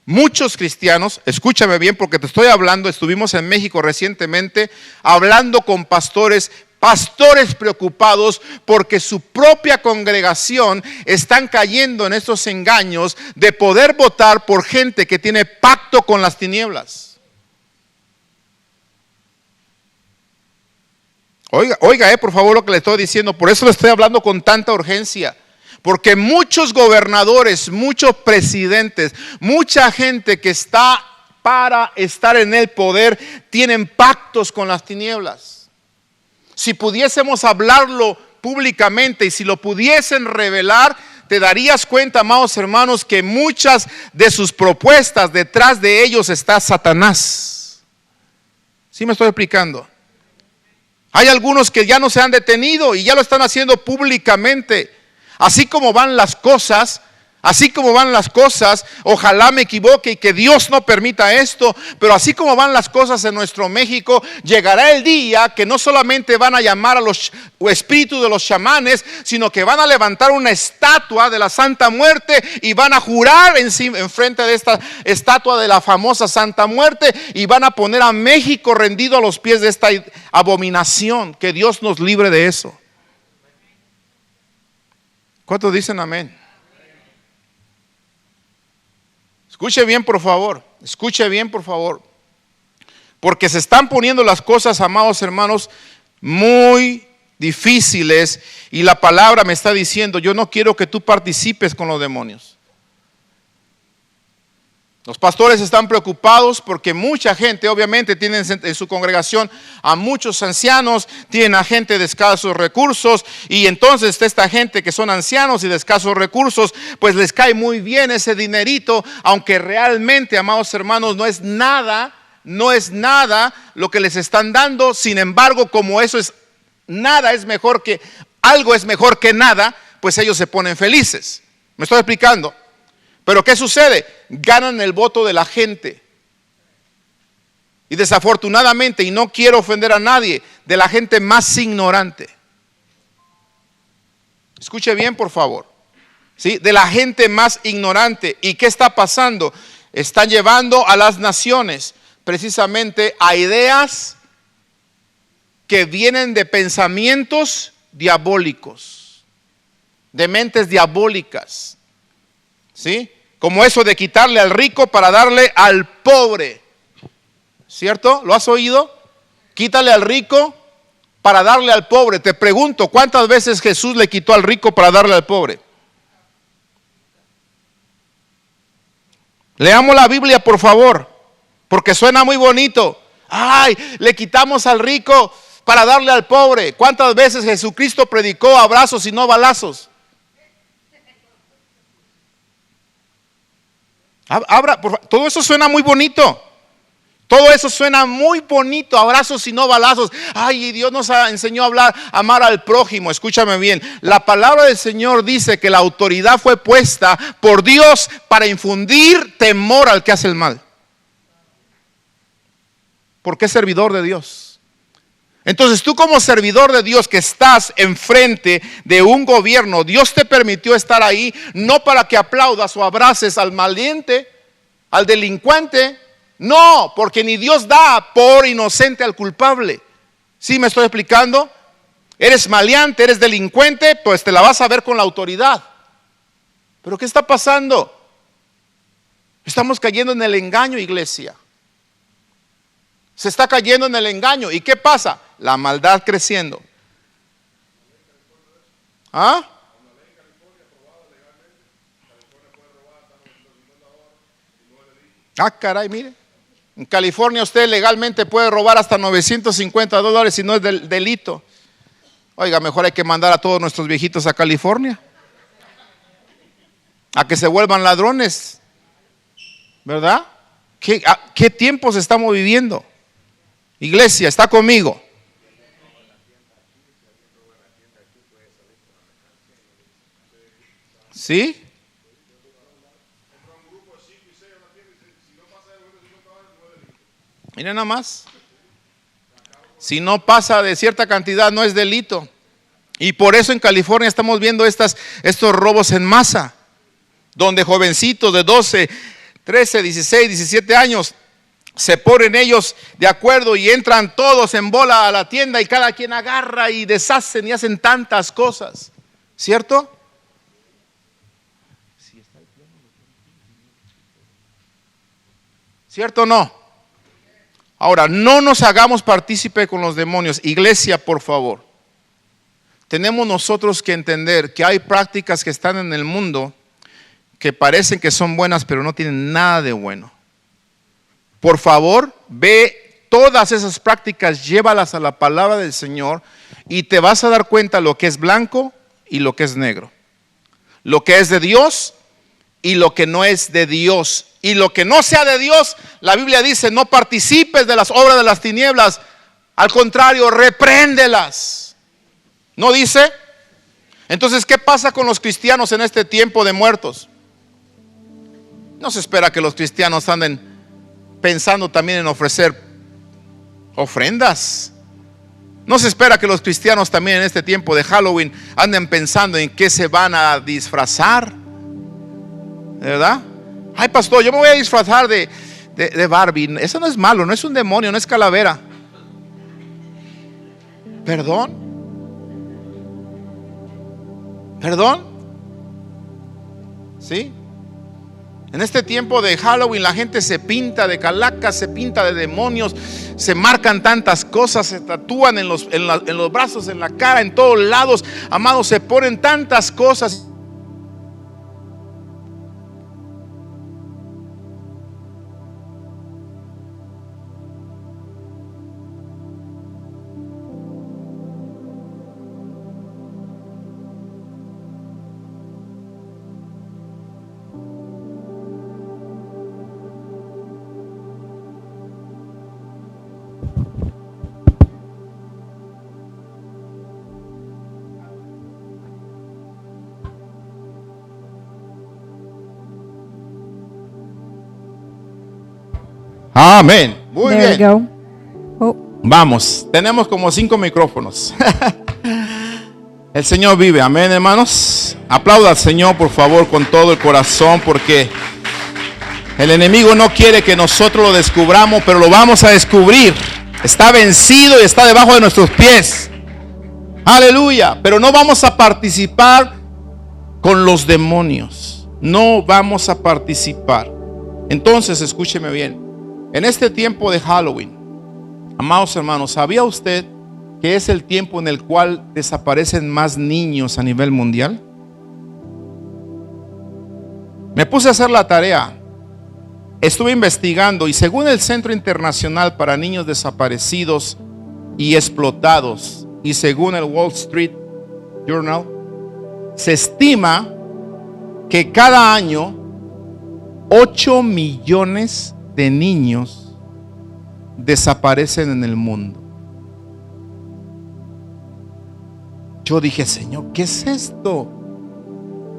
Muchos cristianos, escúchame bien porque te estoy hablando, estuvimos en México recientemente hablando con pastores preocupados porque su propia congregación están cayendo en estos engaños de poder votar por gente que tiene pacto con las tinieblas. Oiga, por favor lo que le estoy diciendo, por eso le estoy hablando con tanta urgencia. Porque muchos gobernadores, muchos presidentes, mucha gente que está para estar en el poder, tienen pactos con las tinieblas. Si pudiésemos hablarlo públicamente y si lo pudiesen revelar, te darías cuenta, amados hermanos, que muchas de sus propuestas, detrás de ellos está Satanás. ¿Sí me estoy explicando? Hay algunos que ya no se han detenido y ya lo están haciendo públicamente. Así como van las cosas, ojalá me equivoque y que Dios no permita esto, pero así como van las cosas en nuestro México, llegará el día que no solamente van a llamar a los espíritus de los chamanes, sino que van a levantar una estatua de la Santa Muerte y van a jurar en frente de esta estatua de la famosa Santa Muerte y van a poner a México rendido a los pies de esta abominación. Que Dios nos libre de eso. ¿Cuántos dicen amén? Escuche bien, por favor. Porque se están poniendo las cosas, amados hermanos, muy difíciles, y la palabra me está diciendo, yo no quiero que tú participes con los demonios. Los pastores están preocupados porque mucha gente, obviamente, tienen en su congregación a muchos ancianos, tienen a gente de escasos recursos, y entonces esta gente que son ancianos y de escasos recursos, pues les cae muy bien ese dinerito, aunque realmente, amados hermanos, no es nada lo que les están dando. Sin embargo, como eso es nada, es mejor que algo, es mejor que nada, pues ellos se ponen felices. ¿Me estoy explicando? Pero ¿qué sucede? Ganan el voto de la gente. Y desafortunadamente, y no quiero ofender a nadie, de la gente más ignorante. Escuche bien, por favor. ¿Sí? De la gente más ignorante. ¿Y qué está pasando? Están llevando a las naciones precisamente a ideas que vienen de pensamientos diabólicos, de mentes diabólicas. ¿Sí? Como eso de quitarle al rico para darle al pobre. ¿Cierto? ¿Lo has oído? Quítale al rico para darle al pobre. Te pregunto, ¿cuántas veces Jesús le quitó al rico para darle al pobre? Leamos la Biblia, por favor, porque suena muy bonito. Ay, le quitamos al rico para darle al pobre. ¿Cuántas veces Jesucristo predicó abrazos y no balazos? Todo eso suena muy bonito. Todo eso suena muy bonito, abrazos y no balazos. Ay, y Dios nos enseñó a amar al prójimo. Escúchame bien, la palabra del Señor dice que la autoridad fue puesta por Dios para infundir temor al que hace el mal. Porque es servidor de Dios. Entonces tú, como servidor de Dios que estás enfrente de un gobierno, Dios te permitió estar ahí no para que aplaudas o abraces al maliente, al delincuente. No, porque ni Dios da por inocente al culpable. ¿Sí me estoy explicando? Eres maleante, eres delincuente, pues te la vas a ver con la autoridad. ¿Pero qué está pasando? Estamos cayendo en el engaño, iglesia. Se está cayendo en el engaño. ¿Y qué pasa? La maldad creciendo. ¿Ah? Ah, caray, mire. En California usted legalmente puede robar hasta $950 si no es delito. Oiga, mejor hay que mandar a todos nuestros viejitos a California, a que se vuelvan ladrones. ¿Verdad? ¿Qué tiempos estamos viviendo? Iglesia, ¿está conmigo? ¿Sí? Miren nada más. Si no pasa de cierta cantidad no es delito. Y por eso en California estamos viendo estos robos en masa, donde jovencitos de 12, 13, 16, 17 años se ponen ellos de acuerdo y entran todos en bola a la tienda y cada quien agarra y deshacen y hacen tantas cosas. ¿Cierto? ¿Cierto o no? Ahora, no nos hagamos partícipe con los demonios. Iglesia, por favor. Tenemos nosotros que entender que hay prácticas que están en el mundo que parecen que son buenas, pero no tienen nada de bueno. Por favor, ve todas esas prácticas, llévalas a la palabra del Señor y te vas a dar cuenta lo que es blanco y lo que es negro. Lo que es de Dios y lo que no es de Dios. Y lo que no sea de Dios, la Biblia dice, no participes de las obras de las tinieblas. Al contrario, repréndelas. ¿No dice? Entonces, ¿qué pasa con los cristianos en este tiempo de muertos? No se espera que los cristianos anden pensando también en ofrecer ofrendas. No se espera que los cristianos también en este tiempo de Halloween anden pensando en qué se van a disfrazar. ¿Verdad? Ay, pastor, yo me voy a disfrazar de Barbie. Eso no es malo, no es un demonio, no es calavera. ¿Perdón? ¿Perdón? ¿Sí? En este tiempo de Halloween la gente se pinta de calacas, se pinta de demonios, se marcan tantas cosas, se tatúan en los brazos, en la cara, en todos lados. Amados, se ponen tantas cosas. Amén. Muy There bien. we go. Oh, Vamos, tenemos como 5 micrófonos. El Señor vive, amén, hermanos. Aplauda al Señor, por favor, con todo el corazón, porque el enemigo no quiere que nosotros lo descubramos, pero lo vamos a descubrir. Está vencido y está debajo de nuestros pies. Aleluya. Pero no vamos a participar con los demonios. No vamos a participar. Entonces, escúcheme bien. En este tiempo de Halloween, amados hermanos, ¿sabía usted que es el tiempo en el cual desaparecen más niños a nivel mundial? Me puse a hacer la tarea. Estuve investigando y según el Centro Internacional para Niños Desaparecidos y Explotados y según el Wall Street Journal, se estima que cada año 8 millones de niños desaparecen en el mundo. Yo dije, Señor, ¿qué es esto?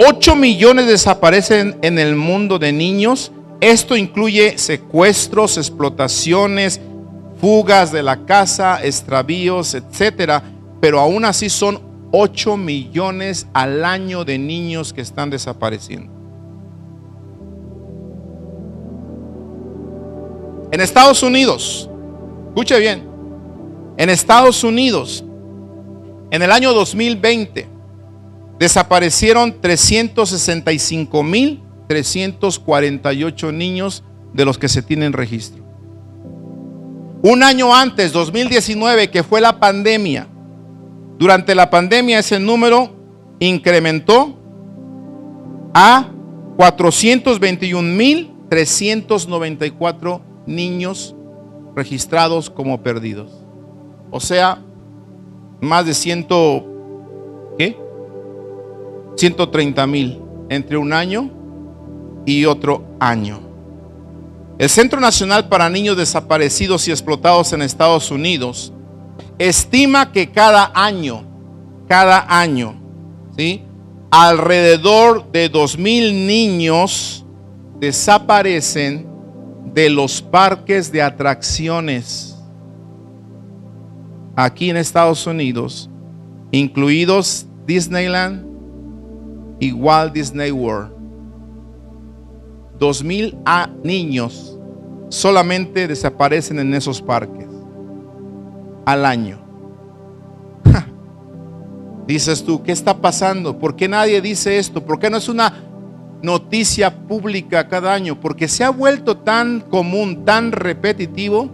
8 millones desaparecen en el mundo de niños. Esto incluye secuestros, explotaciones, fugas de la casa, extravíos, etcétera. Pero aún así son 8 millones al año de niños que están desapareciendo. En Estados Unidos, escuche bien, en Estados Unidos, en el año 2020, desaparecieron 365,348 niños de los que se tienen registro. Un año antes, 2019, que fue la pandemia, durante la pandemia ese número incrementó a 421,394 niños registrados como perdidos. O sea, más de 130,000 entre un año y otro año. El Centro Nacional para Niños Desaparecidos y Explotados en Estados Unidos estima que cada año, ¿sí?, alrededor de 2,000 niños desaparecen de los parques de atracciones aquí en Estados Unidos, incluidos Disneyland y Walt Disney World. 2,000 niños solamente desaparecen en esos parques al año. Dices tú, ¿qué está pasando? ¿Por qué nadie dice esto? ¿Por qué no es una noticia pública cada año? Porque se ha vuelto tan común, tan repetitivo,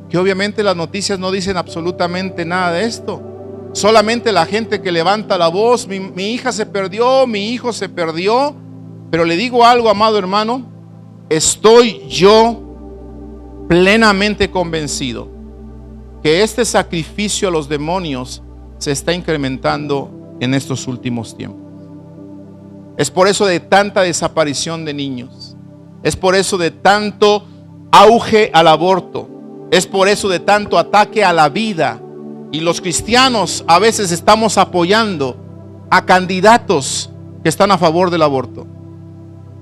que obviamente las noticias no dicen absolutamente nada de esto. Solamente la gente que levanta la voz, mi hija se perdió, mi hijo se perdió. Pero le digo algo, amado hermano, estoy yo plenamente convencido que este sacrificio a los demonios se está incrementando en estos últimos tiempos. Es por eso de tanta desaparición de niños. Es por eso de tanto auge al aborto. Es por eso de tanto ataque a la vida. Y los cristianos a veces estamos apoyando a candidatos que están a favor del aborto.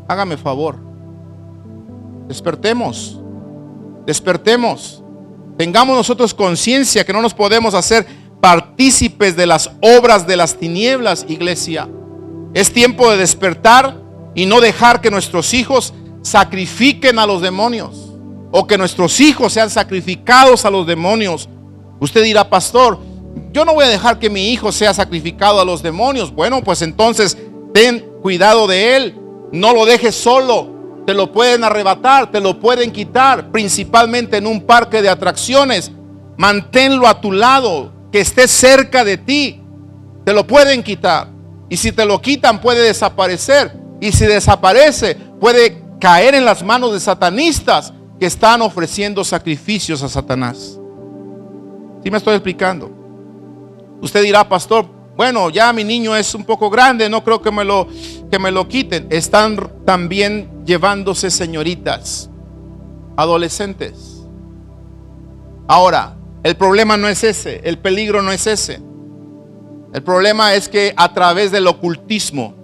Hágame favor. Despertemos. Despertemos. Tengamos nosotros conciencia que no nos podemos hacer partícipes de las obras de las tinieblas, iglesia. Es tiempo de despertar y no dejar que nuestros hijos sacrifiquen a los demonios o que nuestros hijos sean sacrificados a los demonios. Usted dirá, pastor, yo no voy a dejar que mi hijo sea sacrificado a los demonios. Bueno, pues entonces ten cuidado de él, no lo dejes solo. te lo pueden arrebatar, te lo pueden quitar, principalmente en un parque de atracciones. Manténlo a tu lado, que esté cerca de ti. Te lo pueden quitar. Y si te lo quitan, puede desaparecer. Y si desaparece, puede caer en las manos de satanistas que están ofreciendo sacrificios a Satanás. ¿Sí me estoy explicando? Usted dirá, pastor, bueno, ya mi niño es un poco grande, no creo que me lo quiten. Están también llevándose señoritas, adolescentes. Ahora, el problema no es ese, el peligro no es ese. El problema es que a través del ocultismo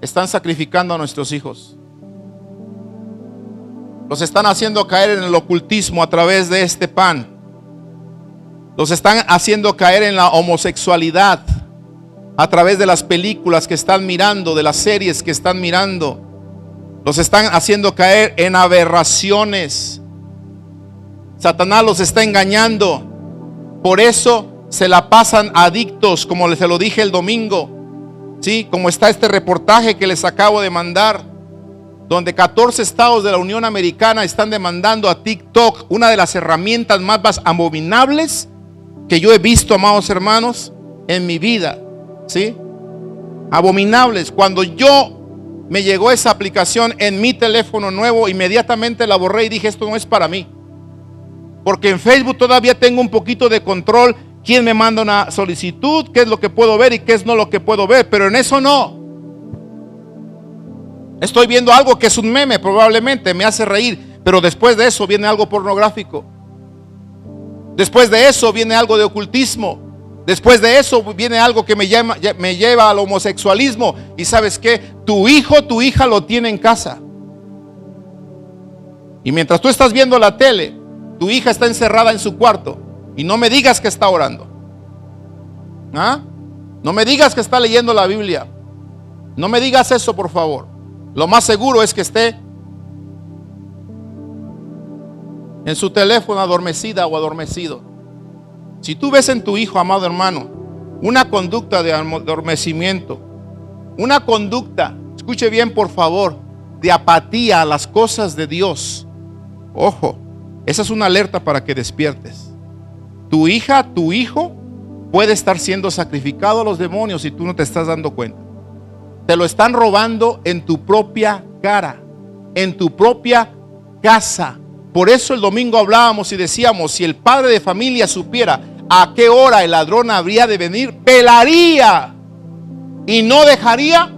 están sacrificando a nuestros hijos. Los están haciendo caer en el ocultismo a través de este pan. Los están haciendo caer en la homosexualidad a través de las películas que están mirando, de las series que están mirando. Los están haciendo caer en aberraciones. Satanás los está engañando. Por eso se la pasan adictos, como les lo dije el domingo. Sí, como está este reportaje que les acabo de mandar, donde 14 estados de la Unión Americana están demandando a TikTok, una de las herramientas más abominables que yo he visto, amados hermanos, en mi vida. ¿Sí? Abominables. Cuando me llegó esa aplicación en mi teléfono nuevo, inmediatamente la borré y dije, esto no es para mí. Porque en Facebook todavía tengo un poquito de control. ¿Quién me manda una solicitud? ¿Qué es lo que puedo ver y qué es no lo que puedo ver? Pero en eso no. Estoy viendo algo que es un meme, probablemente me hace reír, pero después de eso viene algo pornográfico. Después de eso viene algo de ocultismo. Después de eso viene algo que me lleva al homosexualismo. Y ¿sabes qué? Tu hijo, tu hija lo tiene en casa. Y mientras tú estás viendo la tele, tu hija está encerrada en su cuarto. Y no me digas que está orando. ¿Ah? No me digas que está leyendo la Biblia. No me digas eso, por favor. Lo más seguro es que esté en su teléfono adormecida o adormecido. Si tú ves en tu hijo, amado hermano, una conducta de adormecimiento, una conducta, escuche bien por favor, de apatía a las cosas de Dios, ojo, esa es una alerta para que despiertes. Tu hija, tu hijo puede estar siendo sacrificado a los demonios y tú no te estás dando cuenta. Te lo están robando en tu propia cara, en tu propia casa. Por eso el domingo hablábamos y decíamos, si el padre de familia supiera a qué hora el ladrón habría de venir, velaría y no dejaría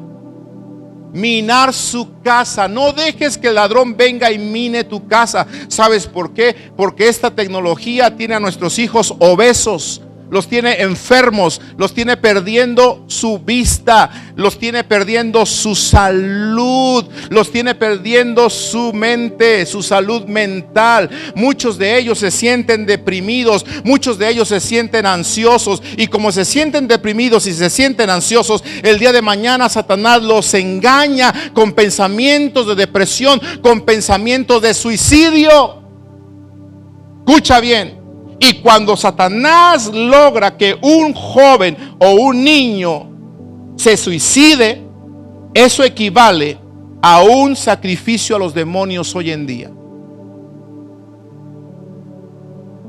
minar su casa. No dejes que el ladrón venga y mine tu casa. ¿Sabes por qué? Porque esta tecnología tiene a nuestros hijos obesos, los tiene enfermos, los tiene perdiendo su vista, los tiene perdiendo su salud, los tiene perdiendo su mente, su salud mental. Muchos de ellos se sienten deprimidos, muchos de ellos se sienten ansiosos, y como se sienten deprimidos y se sienten ansiosos, el día de mañana Satanás los engaña con pensamientos de depresión, con pensamientos de suicidio. Escucha bien. Y cuando Satanás logra que un joven o un niño se suicide, eso equivale a un sacrificio a los demonios hoy en día.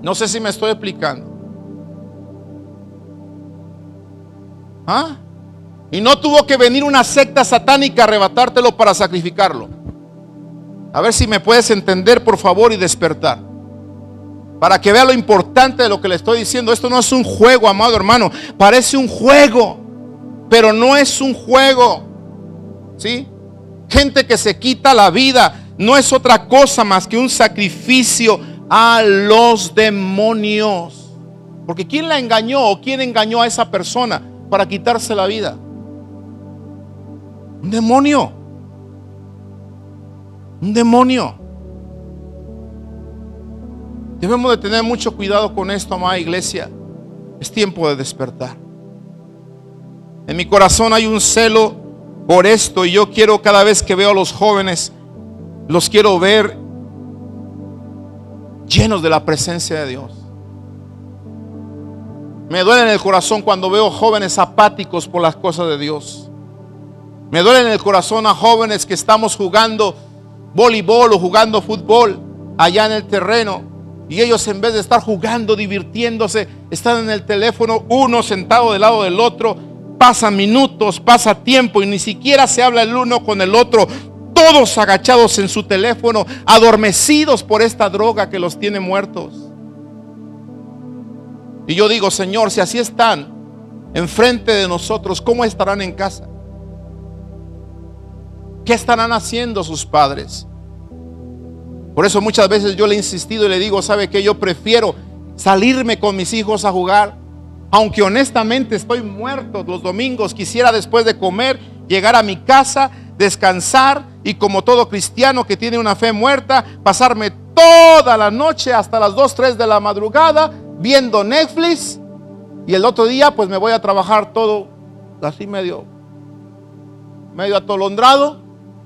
No sé si me estoy explicando. ¿Ah? Y no tuvo que venir una secta satánica a arrebatártelo para sacrificarlo. A ver si me puedes entender, por favor, y despertar. Para que vea lo importante de lo que le estoy diciendo. Esto no es un juego, amado hermano. Parece un juego, pero no es un juego. ¿Sí? Gente que se quita la vida no es otra cosa más que un sacrificio a los demonios. Porque ¿quién la engañó o quién engañó a esa persona para quitarse la vida? Un demonio. Un demonio. Debemos de tener mucho cuidado con esto, amada iglesia. Es tiempo de despertar. En mi corazón hay un celo por esto, y yo quiero, cada vez que veo a los jóvenes, los quiero ver llenos de la presencia de Dios. Me duele en el corazón cuando veo jóvenes apáticos por las cosas de Dios. Me duele en el corazón a jóvenes que estamos jugando voleibol o jugando fútbol allá en el terreno, y ellos, en vez de estar jugando, divirtiéndose, están en el teléfono, uno sentado del lado del otro. Pasan minutos, pasa tiempo y ni siquiera se habla el uno con el otro. Todos agachados en su teléfono, adormecidos por esta droga que los tiene muertos. Y yo digo, Señor, si así están enfrente de nosotros, ¿cómo estarán en casa? ¿Qué estarán haciendo sus padres? Por eso muchas veces yo le he insistido y le digo, ¿sabe qué? Yo prefiero salirme con mis hijos a jugar, aunque honestamente estoy muerto los domingos. Quisiera, después de comer, llegar a mi casa, descansar, y como todo cristiano que tiene una fe muerta, pasarme toda la noche hasta las 2, 3 de la madrugada viendo Netflix, y el otro día pues me voy a trabajar todo así medio atolondrado,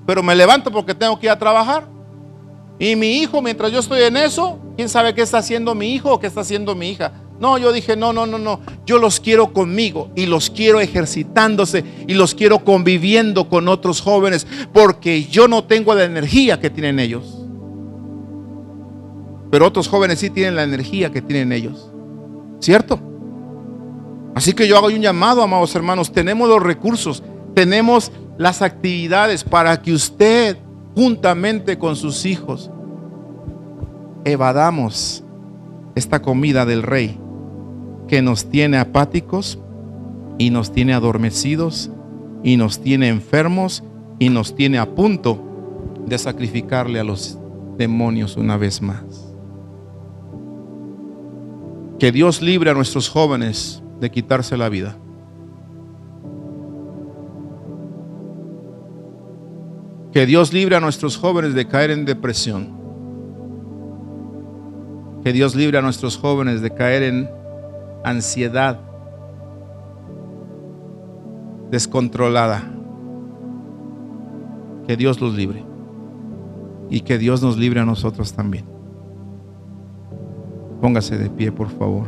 pero me levanto porque tengo que ir a trabajar. Y mi hijo, mientras yo estoy en eso, quién sabe qué está haciendo mi hijo o qué está haciendo mi hija. No, yo dije, no, yo los quiero conmigo, y los quiero ejercitándose, y los quiero conviviendo con otros jóvenes, porque yo no tengo la energía que tienen ellos, pero otros jóvenes sí tienen la energía que tienen ellos, ¿cierto? Así que yo hago un llamado, amados hermanos. Tenemos los recursos, tenemos las actividades para que usted, juntamente con sus hijos, evadamos esta comida del Rey, que nos tiene apáticos, y nos tiene adormecidos, y nos tiene enfermos, y nos tiene a punto de sacrificarle a los demonios una vez más. Que Dios libre a nuestros jóvenes de quitarse la vida. Que Dios libre a nuestros jóvenes de caer en depresión. Que Dios libre a nuestros jóvenes de caer en ansiedad descontrolada. Que Dios los libre, y que Dios nos libre a nosotros también. Póngase de pie, por favor.